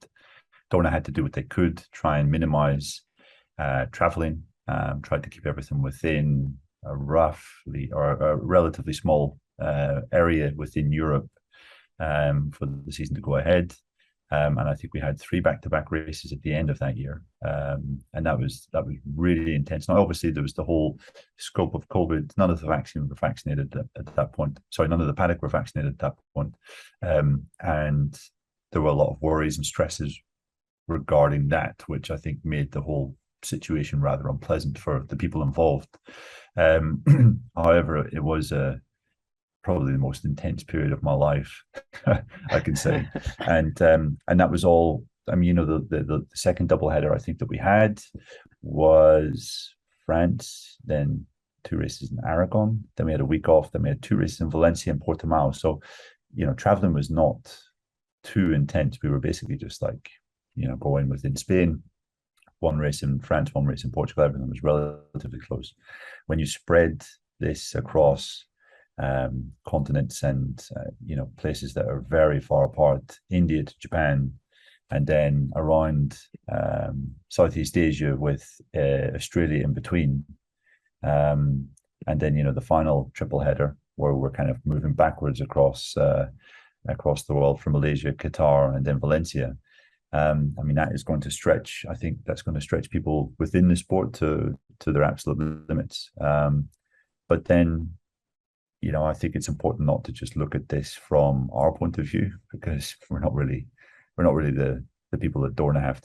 S2: Dorna had to do what they could try and minimize traveling, tried to keep everything within a relatively small area within Europe for the season to go ahead. And I think we had 3 back-to-back races at the end of that year, and that was really intense. Now, obviously, there was the whole scope of COVID. None of the vaccine were vaccinated at that point. Sorry, none of the paddock were vaccinated at that point, and there were a lot of worries and stresses regarding that, which I think made the whole situation rather unpleasant for the people involved. However, it was probably the most intense period of my life, I can say, and that was all. I mean, you know, the second double header I think that we had was France, then 2 races in Aragon, then we had a week off, then we had 2 races in Valencia and Portimao. So, you know, traveling was not too intense. We were basically just like, you know, going within Spain, 1 race in France, 1 race in Portugal. Everything was relatively close. When you spread this across continents and you know, places that are very far apart, India to Japan, and then around Southeast Asia with Australia in between, and then, you know, the final triple header where we're kind of moving backwards across the world from Malaysia, Qatar, and then Valencia. I mean, that is going to stretch. I think that's going to stretch people within the sport to their absolute limits. But then, you know, I think it's important not to just look at this from our point of view, because we're not really the people that Dorna have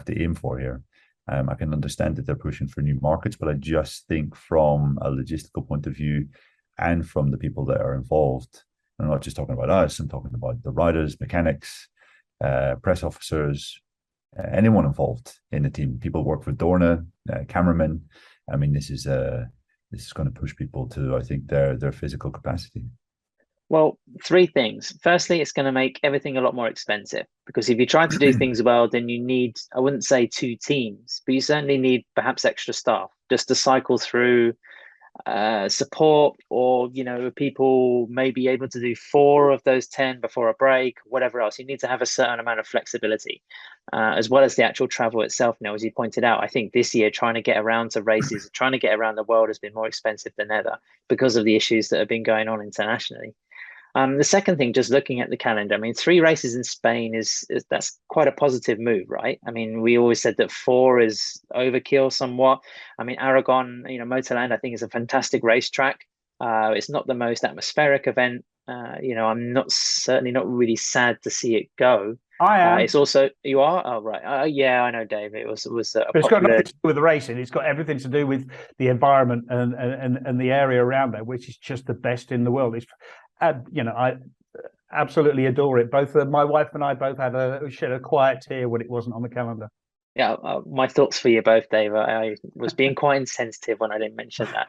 S2: to aim for here. I can understand that they're pushing for new markets, but I just think from a logistical point of view and from the people that are involved, I'm not just talking about us, I'm talking about the riders, mechanics, press officers, anyone involved in the team. People work for Dorna, cameramen. I mean, this is going to push people to, I think, their physical capacity.
S1: Well, 3 things. Firstly, it's going to make everything a lot more expensive, because if you try to do things well, then you need, I wouldn't say 2 teams, but you certainly need perhaps extra staff just to cycle through support, or, you know, people may be able to do 4 of those 10 before a break, whatever else. You need to have a certain amount of flexibility, as well as the actual travel itself. Now, as you pointed out, I think this year trying to get around to races, trying to get around the world has been more expensive than ever because of the issues that have been going on internationally. The second thing, just looking at the calendar, I mean, 3 races in Spain is that's quite a positive move, right? I mean, we always said that 4 is overkill somewhat. I mean, Aragon, you know, Motorland, I think is a fantastic racetrack. It's not the most atmospheric event. You know, I'm certainly not really sad to see it go.
S3: I am.
S1: It's also, you are? Oh, right. Yeah, I know, Dave. It was
S3: but it's got nothing to do with the racing. It's got everything to do with the environment and the area around there, which is just the best in the world. It's, you know, I absolutely adore it. Both my wife and I both shed a quiet tear when it wasn't on the calendar.
S1: Yeah, my thoughts for you both, Dave. I was being quite insensitive when I didn't mention that.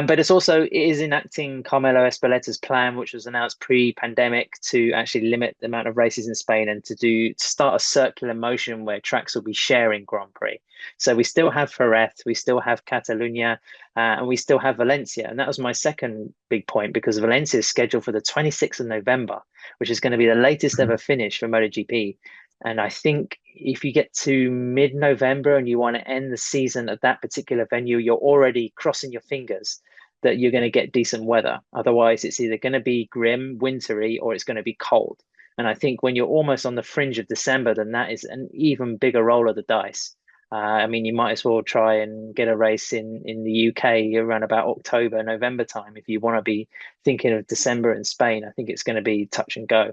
S1: But it is enacting Carmelo Espeleta's plan, which was announced pre-pandemic, to actually limit the amount of races in Spain and to start a circular motion where tracks will be sharing Grand Prix. So we still have Jerez, we still have Catalunya, and we still have Valencia. And that was my second big point, because Valencia is scheduled for the 26th of November, which is going to be the latest ever finish for MotoGP. And I think if you get to mid-November and you want to end the season at that particular venue, you're already crossing your fingers that you're going to get decent weather. Otherwise, it's either going to be grim, wintry, or it's going to be cold. And I think when you're almost on the fringe of December, then that is an even bigger roll of the dice. I mean, you might as well try and get a race in the UK around about October, November time. If you want to be thinking of December in Spain, I think it's going to be touch and go.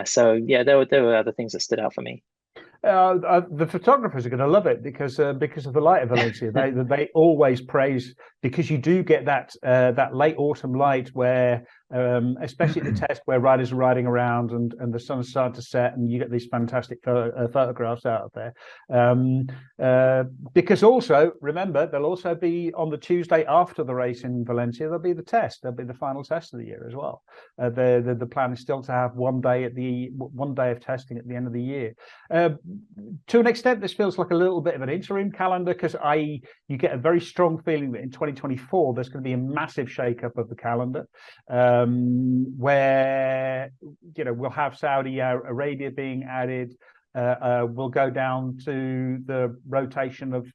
S1: So yeah, there were other things that stood out for me.
S3: The photographers are going to love it because of the light of Valencia. They always praise, because you do get that late autumn light where, especially at the test where riders are riding around and the sun's starting to set, and you get these fantastic photographs out of there. Because also, remember, they'll also be on the Tuesday after the race in Valencia. There'll be the test. There'll be the final test of the year as well. The plan is still to have one day of testing at the end of the year. To an extent, this feels like a little bit of an interim calendar, because you get a very strong feeling that in 2024 there's going to be a massive shake-up of the calendar, where, you know, we'll have Saudi Arabia being added. We'll go down to the rotation of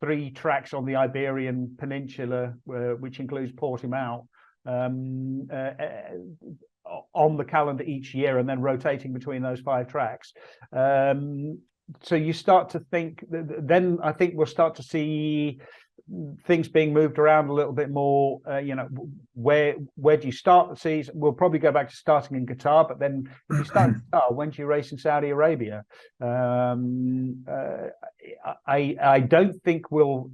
S3: 3 tracks on the Iberian Peninsula, which includes Portimao, on the calendar each year, and then rotating between those 5 tracks. So you start to think, then I think we'll start to see things being moved around a little bit more. You know, where do you start the season? We'll probably go back to starting in Qatar, but then if you start in Qatar, when do you race in Saudi Arabia? I don't think we'll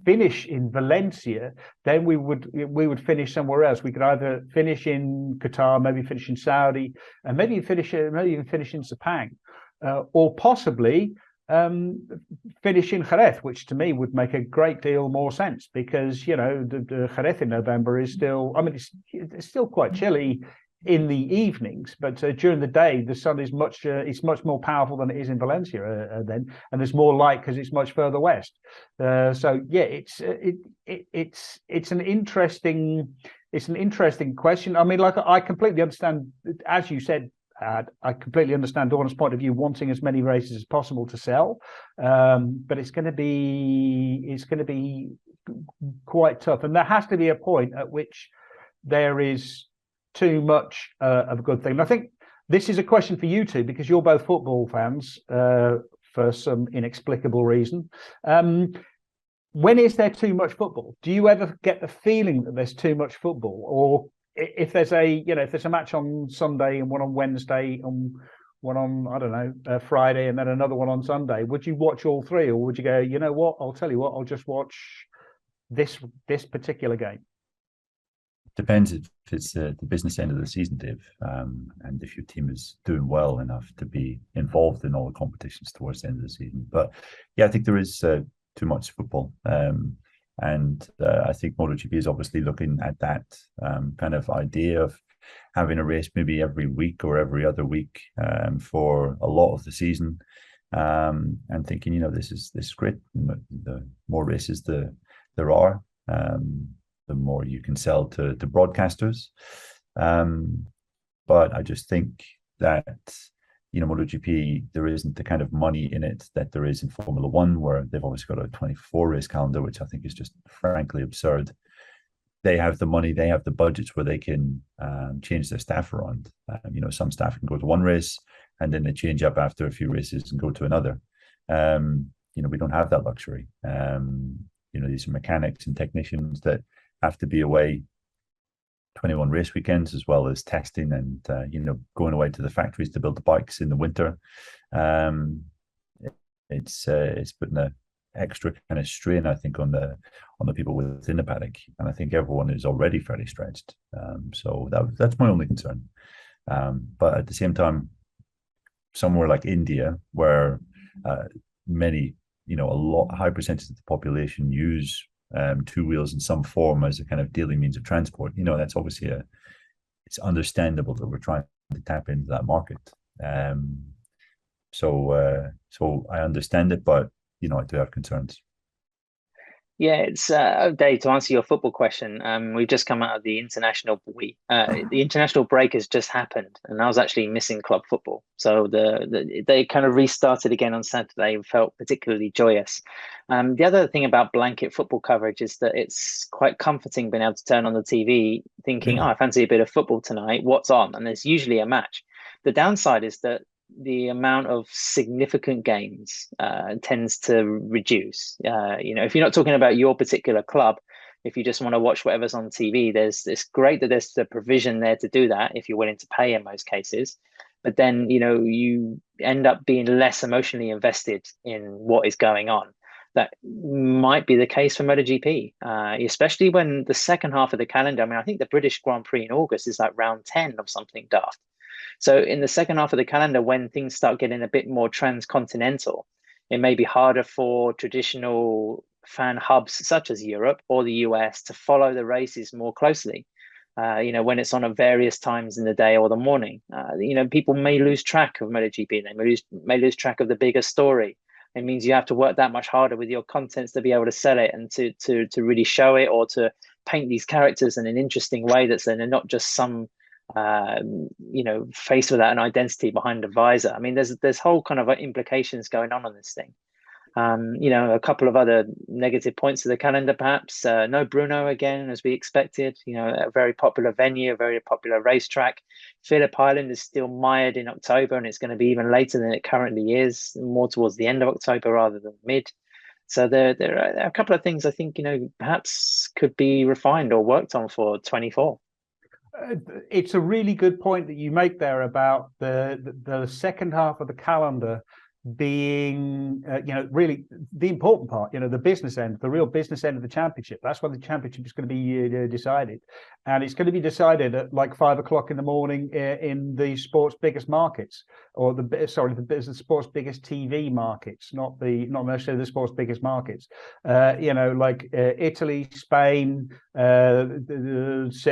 S3: finish in Valencia, then we would finish somewhere else. We could either finish in Qatar, maybe finish in Saudi, and maybe even finish in Sepang, or possibly finish in Jerez, which to me would make a great deal more sense, because the Jerez in November is still, I mean, it's still quite chilly in the evenings, but during the day the sun is much more powerful than it is in Valencia then, and there's more light because it's much further west. So yeah, it's an interesting question. I mean, like, I completely understand, as you said, I completely understand Dorna's point of view, wanting as many races as possible to sell, but it's going to be quite tough, and there has to be a point at which there is too much of a good thing. And I think this is a question for you two, because you're both football fans for some inexplicable reason. When is there too much football? Do you ever get the feeling that there's too much football, or if there's a match on Sunday and one on Wednesday and one on, I don't know, Friday, and then another one on Sunday, would you watch all three, or would you go, you know what, I'll tell you what, I'll just watch this particular game?
S2: Depends if it's the business end of the season, Dave, and if your team is doing well enough to be involved in all the competitions towards the end of the season. But yeah, I think there is too much football. And I think MotoGP is obviously looking at that kind of idea of having a race maybe every week or every other week for a lot of the season, and thinking, this is great. The more races there are, the more you can sell to broadcasters. But I just think that MotoGP, there isn't the kind of money in it that there is in Formula One, where they've obviously got a 24 race calendar, which I think is just frankly absurd. They have the money, they have the budgets where they can change their staff around. Some staff can go to one race and then they change up after a few races and go to another. We don't have that luxury. These are mechanics and technicians that have to be away 21 race weekends, as well as testing and going away to the factories to build the bikes in the winter. It's putting an extra kind of strain, I think, on the people within the paddock, and I think everyone is already fairly stretched. So that's my only concern. But at the same time, somewhere like India, where many, a high percentage of the population use two wheels in some form as a kind of daily means of transport, that's obviously it's understandable that we're trying to tap into that market. So I understand it, but I do have concerns.
S1: Yeah, it's Dave, to answer your football question. We've just come out of the international week. The international break has just happened, and I was actually missing club football. So they kind of restarted again on Saturday and felt particularly joyous. The other thing about blanket football coverage is that it's quite comforting being able to turn on the TV, thinking, I fancy a bit of football tonight. What's on? And there's usually a match. The downside is that the amount of significant games tends to reduce. If you're not talking about your particular club, if you just want to watch whatever's on TV, it's great that there's the provision there to do that if you're willing to pay in most cases. But then, you end up being less emotionally invested in what is going on. That might be the case for MotoGP, especially when the second half of the calendar, I think the British Grand Prix in August is like round 10 of something daft. So in the second half of the calendar, when things start getting a bit more transcontinental, it may be harder for traditional fan hubs such as Europe or the US to follow the races more closely. When it's on at various times in the day or the morning, people may lose track of MotoGP. They may lose track of the bigger story. It means you have to work that much harder with your contents to be able to sell it and to really show it, or to paint these characters in an interesting way that's then not just some face without an identity behind a visor. There's whole kind of implications going on this thing. A couple of other negative points of the calendar, perhaps. No Bruno again, as we expected. A very popular venue, a very popular racetrack. Phillip Island is still mired in October, and it's going to be even later than it currently is, more towards the end of October rather than mid. So there are a couple of things I think perhaps could be refined or worked on for 24.
S3: It's a really good point that you make there about the second half of the calendar being, really the important part, the business end, the real business end of the championship. That's when the championship is going to be decided. And it's going to be decided at like 5 o'clock in the morning in the sport's biggest markets, or the sport's biggest TV markets, not necessarily the sport's biggest markets. Like Italy, Spain, Servus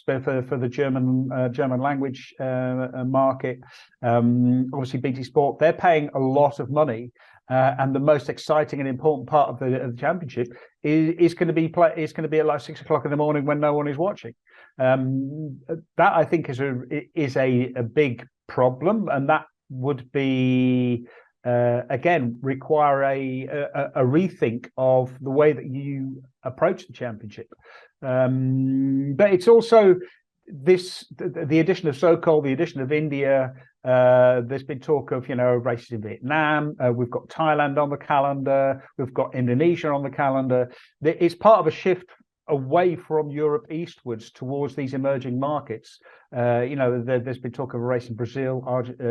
S3: for the German language market. Obviously, BT Sport, they're paying a lot of money, and the most exciting and important part of the championship is going to be at like 6 o'clock in the morning when no one is watching. That I think is a big problem, and that would be again require a rethink of the way that you approach the championship. But it's also the addition of Zarco, the addition of India. There's been talk of races in Vietnam. We've got Thailand on the calendar. We've got Indonesia on the calendar. It's part of a shift away from Europe eastwards towards these emerging markets. There's been talk of a race in Brazil.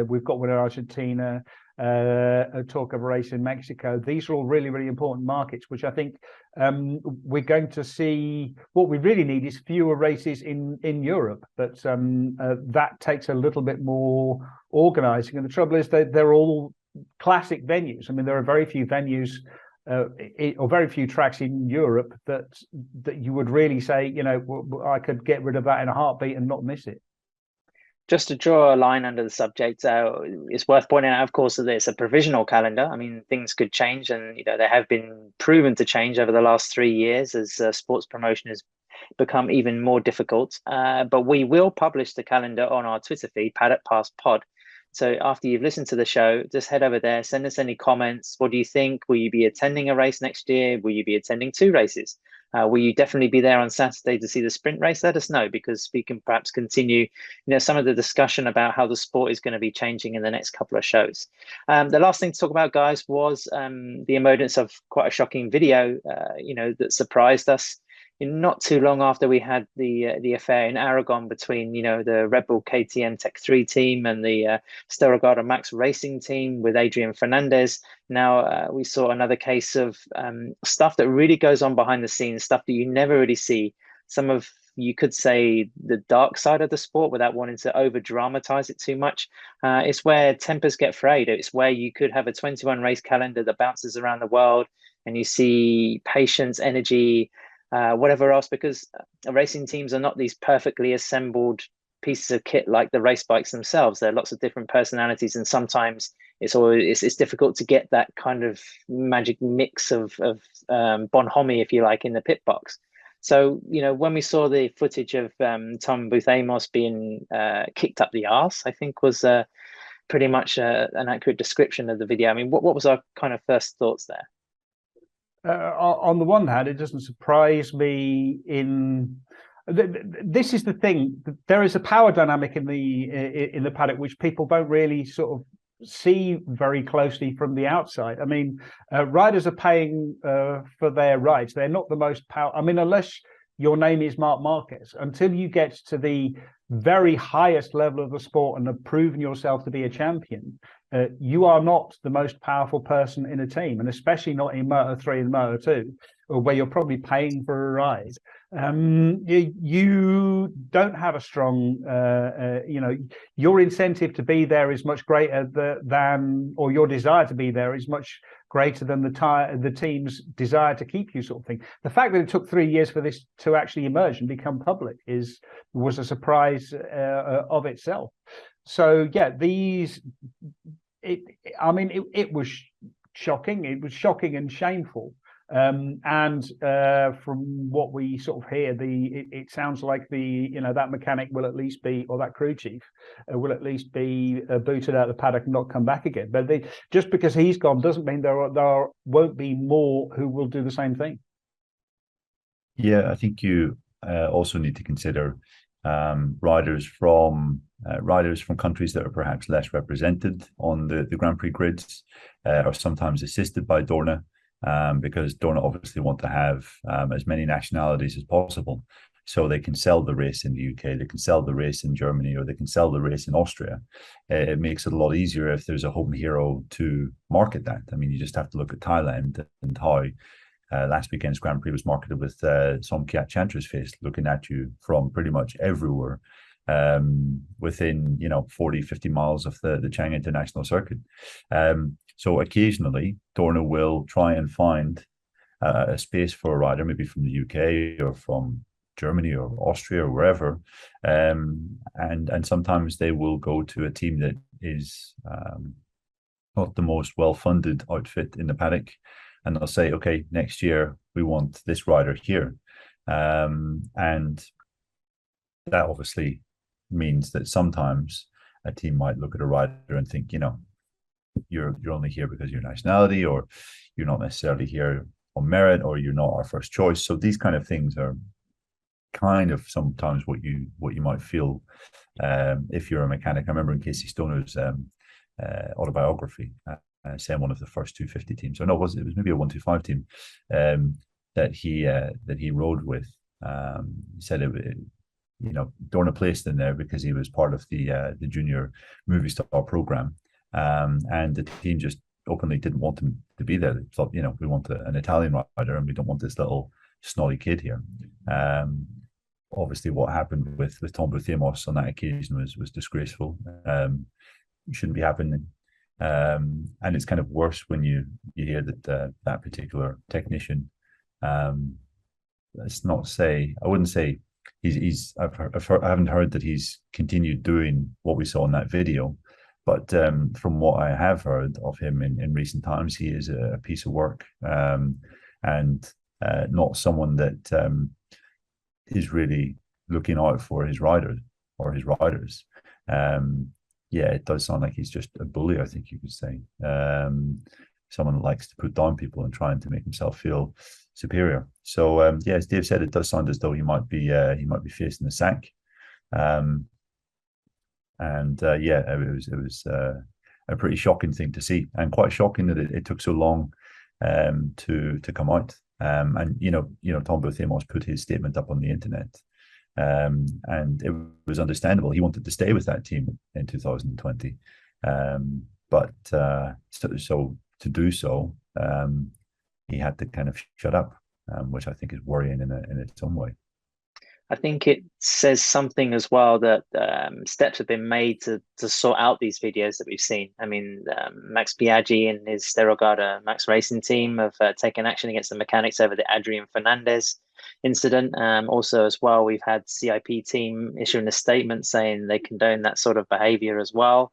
S3: We've got one in Argentina. A talk of a race in Mexico. These are all really, really important markets, which I think we're going to see. What we really need is fewer races in Europe, but that takes a little bit more organising. And the trouble is that they're all classic venues. I mean, there are very few venues or very few tracks in Europe that you would really say, I could get rid of that in a heartbeat and not miss it.
S1: Just to draw a line under the subject, it's worth pointing out, of course, that it's a provisional calendar. I mean, things could change, and they have been proven to change over the last 3 years as sports promotion has become even more difficult. But we will publish the calendar on our Twitter feed, Paddock Pass Pod. So after you've listened to the show, just head over there, send us any comments. What do you think? Will you be attending a race next year? Will you be attending 2 races? Will you definitely be there on Saturday to see the sprint race? Let us know, because we can perhaps continue, some of the discussion about how the sport is going to be changing in the next couple of shows. The last thing to talk about, guys, was the emergence of quite a shocking video, that surprised us. Not too long after we had the affair in Aragon between the Red Bull KTM Tech 3 team and the Stelregado Max Racing team with Adrian Fernandez. Now we saw another case of stuff that really goes on behind the scenes, stuff that you never really see. Some of, you could say, the dark side of the sport without wanting to over dramatize it too much. It's where tempers get frayed. It's where you could have a 21 race calendar that bounces around the world, and you see patience, energy, whatever else, because racing teams are not these perfectly assembled pieces of kit like the race bikes themselves. There are lots of different personalities, and sometimes it's difficult to get that kind of magic mix of bonhomie, if you like, in the pit box. So when we saw the footage of Tom Booth-Amos being kicked up the arse, I think was pretty much an accurate description of the video. I mean, what was our kind of first thoughts there?
S3: On the one hand, it doesn't surprise me. This is the thing. There is a power dynamic in the paddock which people don't really sort of see very closely from the outside. I mean, riders are paying for their rides. They're not the most power. I mean, unless your name is Marc Marquez, until you get to the very highest level of the sport and have proven yourself to be a champion, you are not the most powerful person in a team, and especially not in Moto3 and Moto2, where you're probably paying for a ride. You don't have a strong, your incentive to be there is much greater than, or your desire to be there is much greater than the team's desire to keep you, sort of thing. The fact that it took 3 years for this to actually emerge and become public was a surprise of itself. So yeah, it was shocking. It was shocking and shameful. And from what we sort of hear, it sounds like that mechanic will at least be, or that crew chief will at least be booted out of the paddock and not come back again. But just because he's gone doesn't mean there won't be more who will do the same thing.
S2: Yeah, I think you also need to consider riders from countries that are perhaps less represented on the Grand Prix grids, are sometimes assisted by Dorna. Because Dorna obviously want to have as many nationalities as possible. so they can sell the race in the UK, they can sell the race in Germany, or they can sell the race in Austria. It makes it a lot easier if there's a home hero to market that. I mean, you just have to look at Thailand and how last weekend's Grand Prix was marketed with Somkiat Chantra's face looking at you from pretty much everywhere within 40, 50 miles of the Chang International Circuit. So occasionally Dorna will try and find a space for a rider, maybe from the UK or from Germany or Austria or wherever, and sometimes they will go to a team that is not the most well-funded outfit in the paddock, and they'll say, okay, next year we want this rider here, and that obviously means that sometimes a team might look at a rider and think, you're only here because of your nationality, or you're not necessarily here on merit, or you're not our first choice. So these kind of things are kind of sometimes what you might feel if you're a mechanic. I remember in Casey Stoner's autobiography, saying one of the first 250 teams, or no, it was maybe a 125 team that he rode with. He said Dorna placed in there because he was part of the junior movie star program, and the team just openly didn't want him to be there. They thought, we want an Italian rider, and we don't want this little snotty kid here. Obviously, what happened with Tom Buthemos on that occasion was disgraceful. Shouldn't be happening. And it's kind of worse when you hear that that particular technician. Let's not say, I wouldn't say I haven't heard that he's continued doing what we saw in that video, but from what I have heard of him in recent times, he is a piece of work, and not someone that is really looking out for his riders or his riders. Yeah, it does sound like he's just a bully, I think you could say. Someone that likes to put down people and trying to make himself feel superior. So yeah, as Dave said, it does sound as though he might be facing the sack. Yeah, it was a pretty shocking thing to see, and quite shocking that it took so long to come out. And Tom Buthemos put his statement up on the internet, and it was understandable. He wanted to stay with that team in 2020, but so to do so, he had to kind of shut up, which I think is worrying in its own way.
S1: I think it says something as well that steps have been made to sort out these videos that we've seen. I mean, Max Biaggi and his Sterogada Max Racing team have taken action against the mechanics over the Adrian Fernandez incident. Also, as well, we've had CIP team issuing a statement saying they condone that sort of behaviour as well.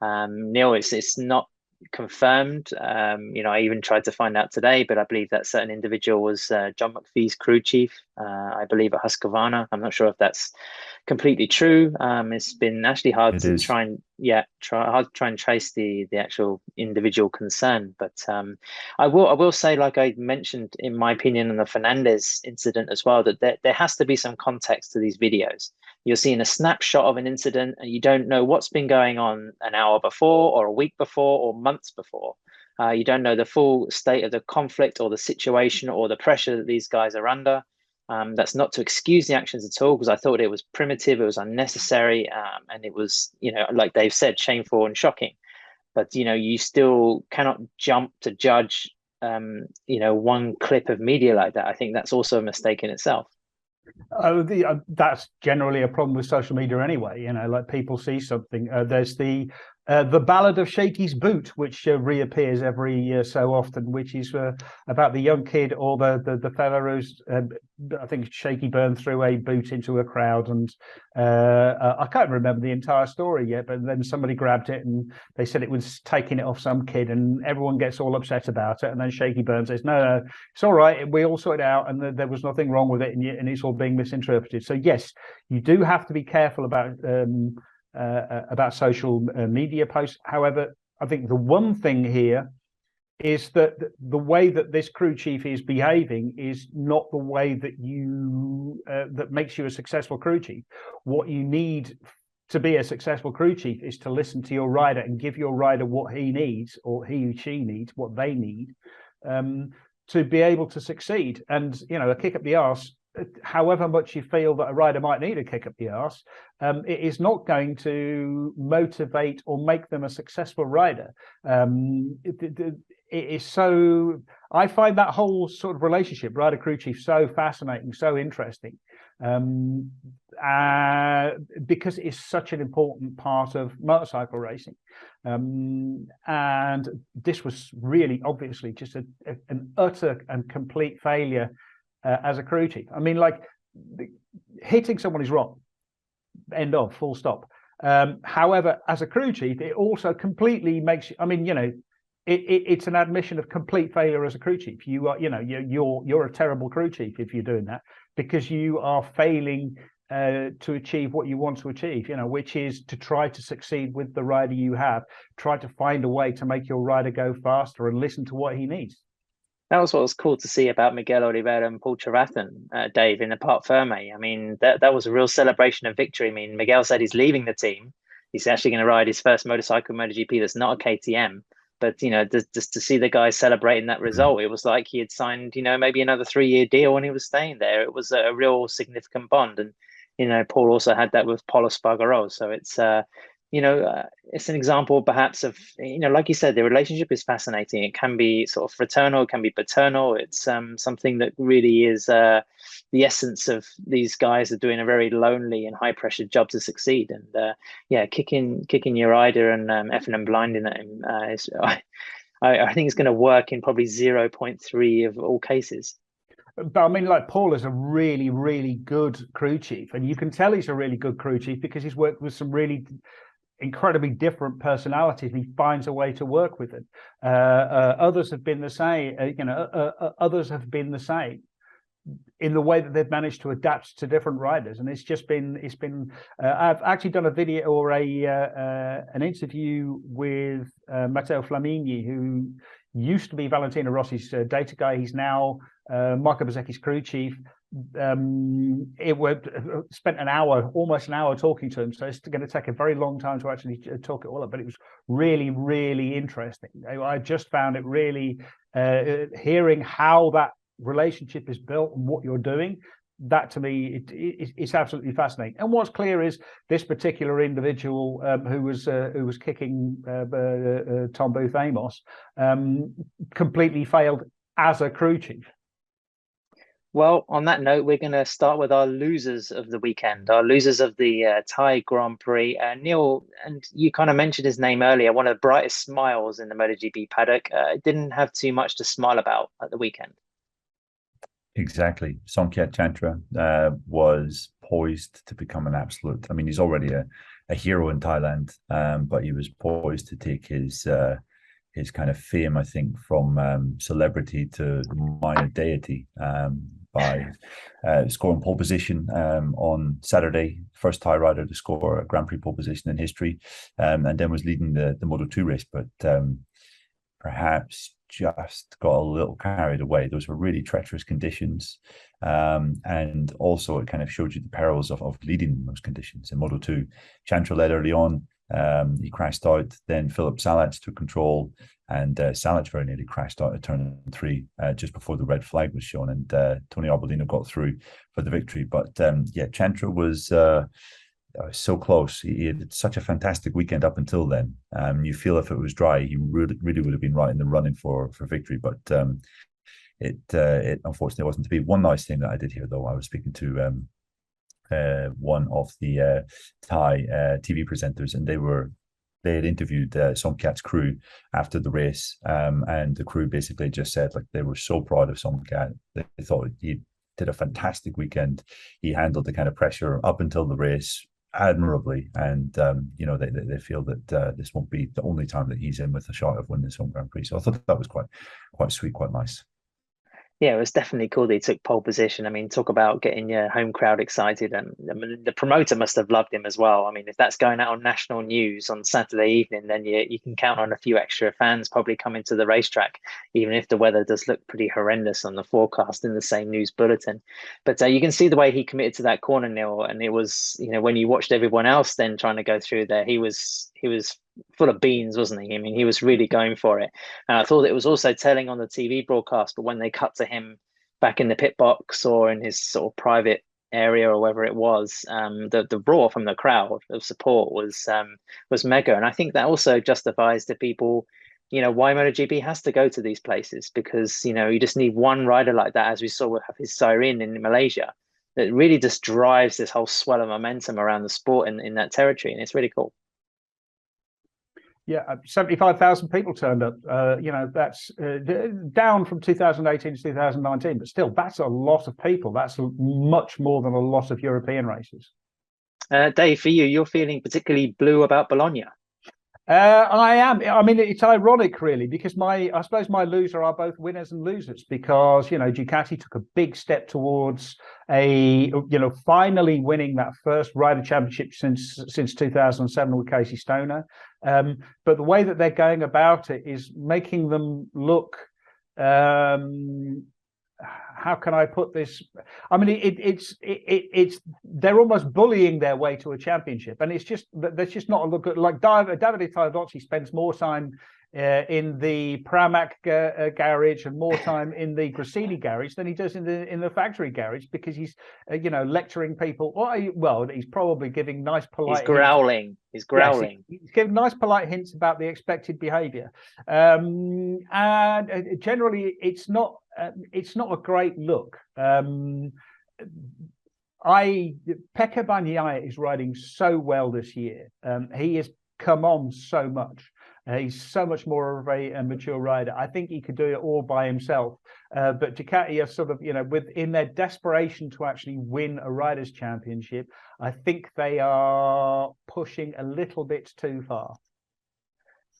S1: Neil, it's not confirmed. I even tried to find out today, but I believe that certain individual was John McPhee's crew chief, I believe at Husqvarna. I'm not sure if that's completely true. It's been actually hard to try and trace the actual individual concern. But I will say, like I mentioned in my opinion on the Fernandez incident as well, that there has to be some context to these videos. You're seeing a snapshot of an incident and you don't know what's been going on an hour before or a week before or months before. You don't know the full state of the conflict or the situation or the pressure that these guys are under. That's not to excuse the actions at all, because I thought it was primitive, it was unnecessary, and it was, like Dave said, shameful and shocking. But, you still cannot jump to judge, one clip of media like that. I think that's also a mistake in itself.
S3: That's generally a problem with social media anyway. Like people see something. There's the Ballad of Shaky's Boot, which reappears every so often, which is about the young kid or the fella who's I think Shaky burned through a boot into a crowd, and I can't remember the entire story yet, but then somebody grabbed it and they said it was taking it off some kid, and everyone gets all upset about it, and then Shaky Burn says, no, it's all right, we all sorted it out, and there was nothing wrong with it, and it's all being misinterpreted. So yes, you do have to be careful about social media posts. However, I think the one thing here is that the way that this crew chief is behaving is not the way that that makes you a successful crew chief. What you need to be a successful crew chief is to listen to your rider and give your rider what he needs, or he or she needs what they need, to be able to succeed. And a kick up the arse however much you feel that a rider might need a kick up the arse, it is not going to motivate or make them a successful rider. It is so. I find that whole sort of relationship, rider crew chief, so fascinating, so interesting, because it's such an important part of motorcycle racing. And this was really obviously just an utter and complete failure as a crew chief. I mean, like, hitting someone is wrong. End of, full stop. However, as a crew chief, it also completely makes you, I mean, you know, it's an admission of complete failure as a crew chief. You are, you know, you're a terrible crew chief if you're doing that, because you are failing to achieve what you want to achieve, you know, which is to try to succeed with the rider you have, try to find a way to make your rider go faster and listen to what he needs.
S1: That was what was cool to see about Miguel Oliveira and Paul Charathan, Dave, in the Parc Ferme. I mean, that was a real celebration of victory. I mean, Miguel said he's leaving the team. He's actually going to ride his first motorcycle MotoGP that's not a KTM. But, you know, just to see the guys celebrating that result, it was like he had signed, you know, maybe another 3-year deal when he was staying there. It was a real significant bond. And, you know, Paul also had that with Paulo Espargaro. So it's, you know, it's an example perhaps of, you know, like you said, the relationship is fascinating. It can be sort of fraternal, it can be paternal. It's something that really is the essence of these guys are doing a very lonely and high pressure job to succeed. And yeah, kicking your rider and effing and blinding at him is, I think it's going to work in probably 0.3 of all cases.
S3: But I mean, like, Paul is a really, really good crew chief, and you can tell he's a really good crew chief because he's worked with some really incredibly different personalities. He finds a way to work with it. Others have been the same. Others have been the same in the way that they've managed to adapt to different riders, and it's been. I've actually done a video or an interview with Matteo Flamigni, who used to be Valentino Rossi's data guy. He's now Marco Bezzecchi's crew chief. Spent almost an hour talking to him, so it's going to take a very long time to actually talk it all up, but it was really, really interesting. I just found it really hearing how that relationship is built and what you're doing. That, to me, it's absolutely fascinating. And what's clear is this particular individual who was kicking Tom Booth Amos completely failed as a crew chief.
S1: Well, on that note, we're going to start with our losers of the weekend, our losers of the Thai Grand Prix. Neil, and you kind of mentioned his name earlier, one of the brightest smiles in the MotoGP paddock. Didn't have too much to smile about at the weekend.
S2: Exactly. Somkhet Chantra was poised to become an absolute. I mean, he's already a hero in Thailand, but he was poised to take his kind of fame, I think, from celebrity to minor deity by scoring pole position on Saturday, first Thai rider to score a Grand Prix pole position in history, and then was leading the Moto2 race, but perhaps just got a little carried away. Those were really treacherous conditions, and also it kind of showed you the perils of leading in those conditions. In Moto2, Chantra led early on. He crashed out. Then Philip Salac took control, and Salac very nearly crashed out at turn 3 just before the red flag was shown, and Tony Arbolino got through for the victory. But yeah, Chantra was so close. He had such a fantastic weekend up until then. You feel if it was dry, he really would have been right in the running for victory. But it unfortunately wasn't to be. One nice thing that I did hear, though, I was speaking to one of the Thai TV presenters, and they had interviewed Somkhat's crew after the race, and the crew basically just said, like, they were so proud of Somkhat. They thought he did a fantastic weekend. He handled the kind of pressure up until the race admirably, and you know, they feel that this won't be the only time that he's in with a shot of winning this home Grand Prix. So I thought that was quite sweet, quite nice.
S1: Yeah, it was definitely cool that he took pole position. I mean, talk about getting your home crowd excited. And I mean, the promoter must have loved him as well. I mean, if that's going out on national news on Saturday evening, then you can count on a few extra fans probably coming to the racetrack, even if the weather does look pretty horrendous on the forecast in the same news bulletin. But you can see the way he committed to that corner, Neil. And it was, you know, when you watched everyone else then trying to go through there, he was full of beans, wasn't he? I mean, he was really going for it. And I thought it was also telling on the TV broadcast, but when they cut to him back in the pit box or in his sort of private area or wherever it was, the roar from the crowd of support was mega. And I think that also justifies to people, why MotoGP has to go to these places, because, you just need one rider like that, as we saw with his Siren in Malaysia, that really just drives this whole swell of momentum around the sport in that territory. And it's really cool.
S3: Yeah, 75,000 people turned up. That's down from 2018 to 2019, but still, that's a lot of people. That's much more than a lot of European races.
S1: Dave, for you, you're feeling particularly blue about Bologna.
S3: I am. I mean, it's ironic, really, because I suppose my loser are both winners and losers, because Ducati took a big step towards finally winning that first rider championship since 2007 with Casey Stoner. But the way that they're going about it is making them look. How can I put this? I mean, it's they're almost bullying their way to a championship, and there's just not a look at, like, Davide Tardozzi spends more time in the Pramac garage and more time in the Grassini garage than he does in the factory garage, because he's lecturing people. Well, he's probably giving nice polite.
S1: He's growling.
S3: Yes, he's giving nice polite hints about the expected behaviour, and generally it's not a great look. Pecco Bagnaia is riding so well this year. He has come on so much. He's so much more of a mature rider. I think he could do it all by himself. But Ducati are sort of, in their desperation to actually win a Riders' Championship, I think they are pushing a little bit too far.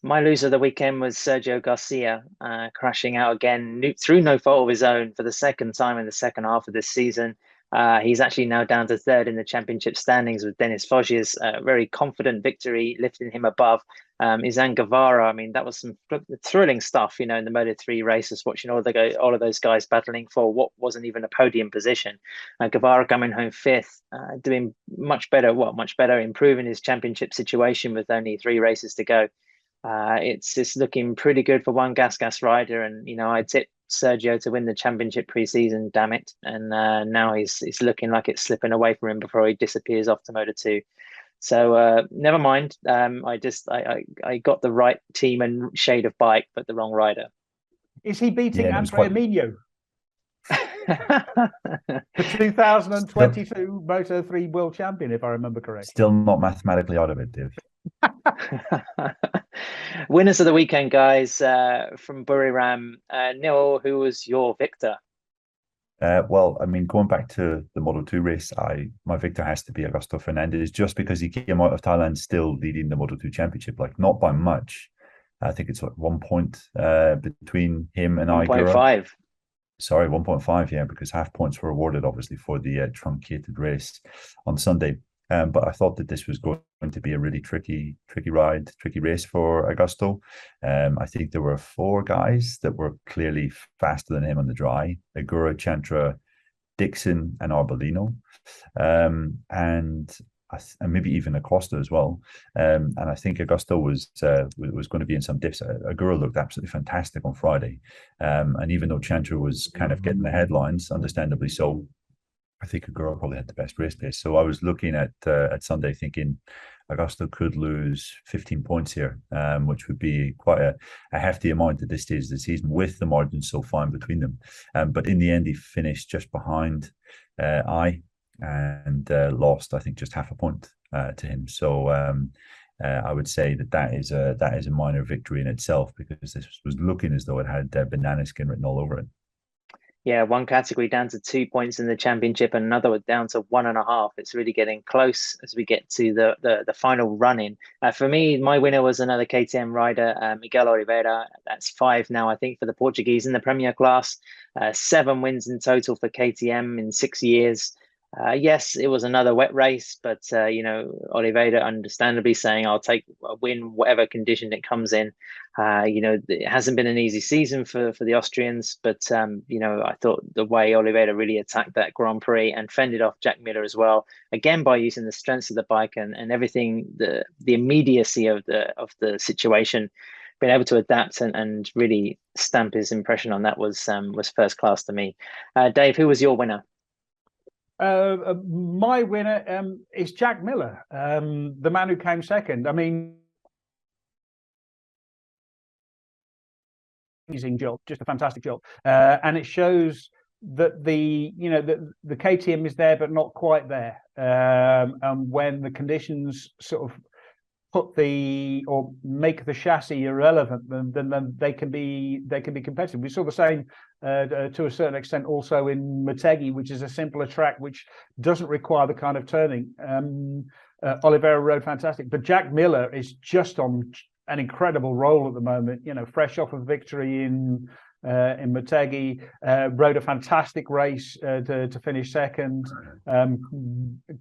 S1: My loser of the weekend was Sergio Garcia, crashing out again through no fault of his own for the second time in the second half of this season. He's actually now down to third in the championship standings, with Dennis Foggia's very confident victory lifting him above. Izan Guevara, I mean, that was some thrilling stuff, in the Moto3 races, watching all of those guys battling for what wasn't even a podium position. Guevara coming home fifth, doing much better, improving his championship situation with only 3 races to go. It's looking pretty good for one gas rider, and I tipped Sergio to win the championship pre-season, damn it, and now he's looking like it's slipping away from him before he disappears off to Moto2. So never mind. I got the right team and shade of bike, but the wrong rider.
S3: Is he beating Andrea Migno? The 2022 Moto3 world champion, if I remember correctly.
S2: Still not mathematically out of it, Dave.
S1: Winners of the weekend, guys, from Buriram. Neil, who was your victor?
S2: Well, I mean, going back to the Moto2 race, my victor has to be Augusto Fernandez, just because he came out of Thailand still leading the Moto2 championship, like not by much. I think it's 1 point between him and
S1: 1.5.
S2: Sorry, 1.5, yeah, because half points were awarded, obviously, for the truncated race on Sunday. But I thought that this was going to be a really tricky race for Augusto. I think there were 4 guys that were clearly faster than him on the dry: Agura, Chantra, Dixon, and Arbolino, and maybe even Acosta as well. And I think Augusto was going to be in some dips. Agura looked absolutely fantastic on Friday, and even though Chantra was kind of getting the headlines, understandably so, I think Agura probably had the best race pace. So I was looking at Sunday thinking Augusto could lose 15 points here, which would be quite a hefty amount at this stage of the season, with the margin so fine between them. But in the end, he finished just behind and lost, I think, just half a point to him. So I would say that is a minor victory in itself, because this was looking as though it had banana skin written all over it.
S1: Yeah, one category down to 2 points in the championship, and another down to 1.5. It's really getting close as we get to the final run-in. For me, my winner was another KTM rider, Miguel Oliveira. That's 5 now, I think, for the Portuguese in the Premier class. 7 wins in total for KTM in 6 years. Yes, it was another wet race, but Oliveira understandably saying, I'll take a win whatever condition it comes in. It hasn't been an easy season for the Austrians, but I thought the way Oliveira really attacked that Grand Prix and fended off Jack Miller as well, again by using the strengths of the bike and everything, the immediacy of the situation, being able to adapt and really stamp his impression on that was first class to me. Dave, who was your winner?
S3: My winner is Jack Miller, the man who came second. I mean, amazing job, just a fantastic job, and it shows that the KTM is there but not quite there, and when the conditions sort of make the chassis irrelevant, then they can be competitive. We saw the same to a certain extent also in Motegi, which is a simpler track which doesn't require the kind of turning. Oliveira rode fantastic, but Jack Miller is just on an incredible roll at the moment. Fresh off of victory in Motegi, rode a fantastic race to finish second.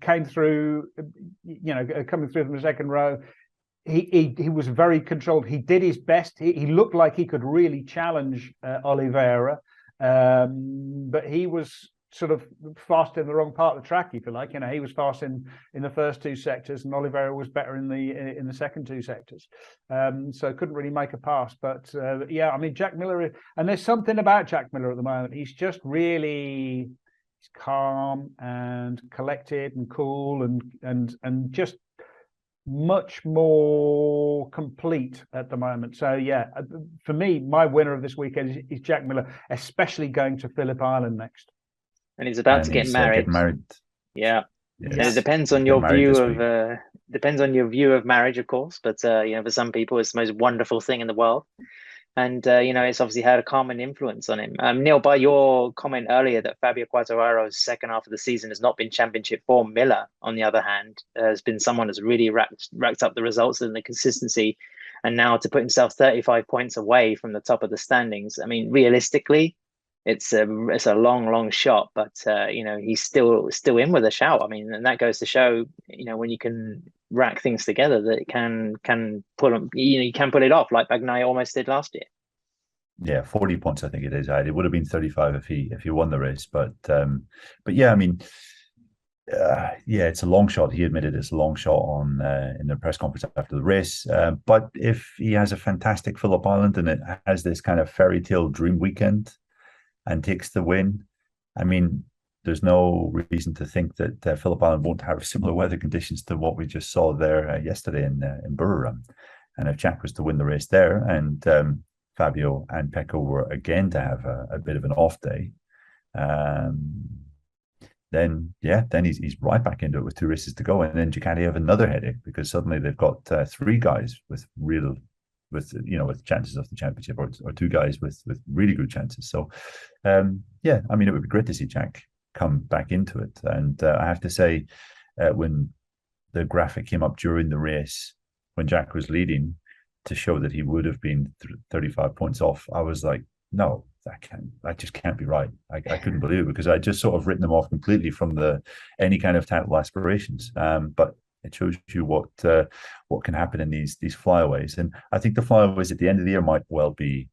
S3: Came through, coming through from the second row. He was very controlled. He did his best. He looked like he could really challenge Oliveira, but he was sort of fast in the wrong part of the track, if you like. He was fast in the first two sectors, and Oliveira was better in the second two sectors. So couldn't really make a pass. But yeah, I mean, Jack Miller, and there's something about Jack Miller at the moment. He's just really calm and collected and cool and just much more complete at the moment. So yeah, for me, my winner of this weekend is Jack Miller, especially going to Phillip Island next.
S1: And he's about to get married. Yeah. Yes. It depends on your view of marriage, of course. But for some people, it's the most wonderful thing in the world. And it's obviously had a common influence on him. Neil, by your comment earlier that Fabio Quartararo's second half of the season has not been championship form, Miller, on the other hand, has been someone who's really racked up the results and the consistency. And now to put himself 35 points away from the top of the standings, I mean, realistically, it's a long shot, but he's still in with a shout. I mean, and that goes to show, when you can rack things together, that it can pull them. You can pull it off like Bagnaia almost did last year.
S2: Yeah, 40 points, I think it is. It would have been 35 if he won the race, but yeah, I mean, it's a long shot. He admitted it's a long shot on in the press conference after the race. But if he has a fantastic Phillip Island and it has this kind of fairy tale dream weekend and takes the win, I mean, there's no reason to think that Phillip Island won't have similar weather conditions to what we just saw there yesterday in Buriram. And if Jack was to win the race there, and Fabio and Pecco were again to have a bit of an off day, then he's right back into it with 2 races to go, and then Ducati have another headache because suddenly they've got 3 guys with chances of the championship, or 2 guys with really good chances. So I mean, it would be great to see Jack come back into it. And I have to say, when the graphic came up during the race when Jack was leading to show that he would have been 35 points off, I was like, no, that just can't be right. I couldn't believe it, because I just sort of written them off completely from any kind of title aspirations. But it shows you what can happen in these flyaways. And I think the flyaways at the end of the year might well be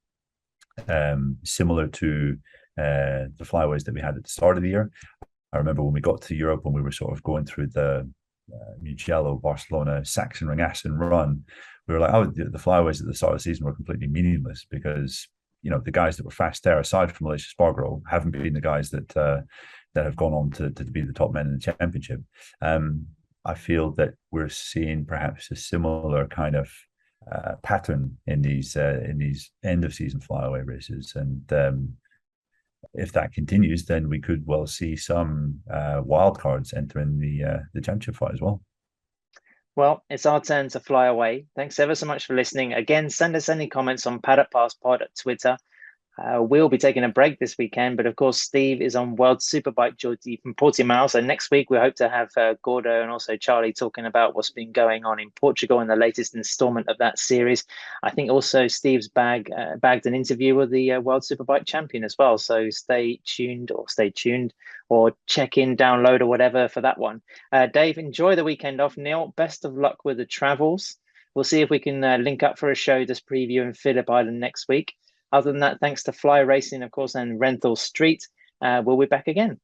S2: similar to the flyaways that we had at the start of the year. I remember when we got to Europe, when we were sort of going through the Mugello, Barcelona, Saxon Ring, Assen run, we were like, the flyaways at the start of the season were completely meaningless, because the guys that were fast there, aside from Malaysia Spargaro, haven't been the guys that have gone on to be the top men in the championship. I feel that we're seeing perhaps a similar kind of pattern in these end of season flyaway races, and if that continues, then we could well see some wild cards entering the championship fight as well.
S1: Well, it's our turn to fly away. Thanks ever so much for listening. Again, send us any comments on Paddock Pass Pod at Twitter. We'll be taking a break this weekend, but of course, Steve is on World Superbike duty from Portimao. So next week, we hope to have Gordo and also Charlie talking about what's been going on in Portugal in the latest installment of that series. I think also Steve's bagged an interview with the World Superbike champion as well. So stay tuned or check in, download or whatever for that one. Dave, enjoy the weekend off. Neil, best of luck with the travels. We'll see if we can link up for a show this preview in Phillip Island next week. Other than that, thanks to Fly Racing, of course, and Renthal Street. We'll be back again.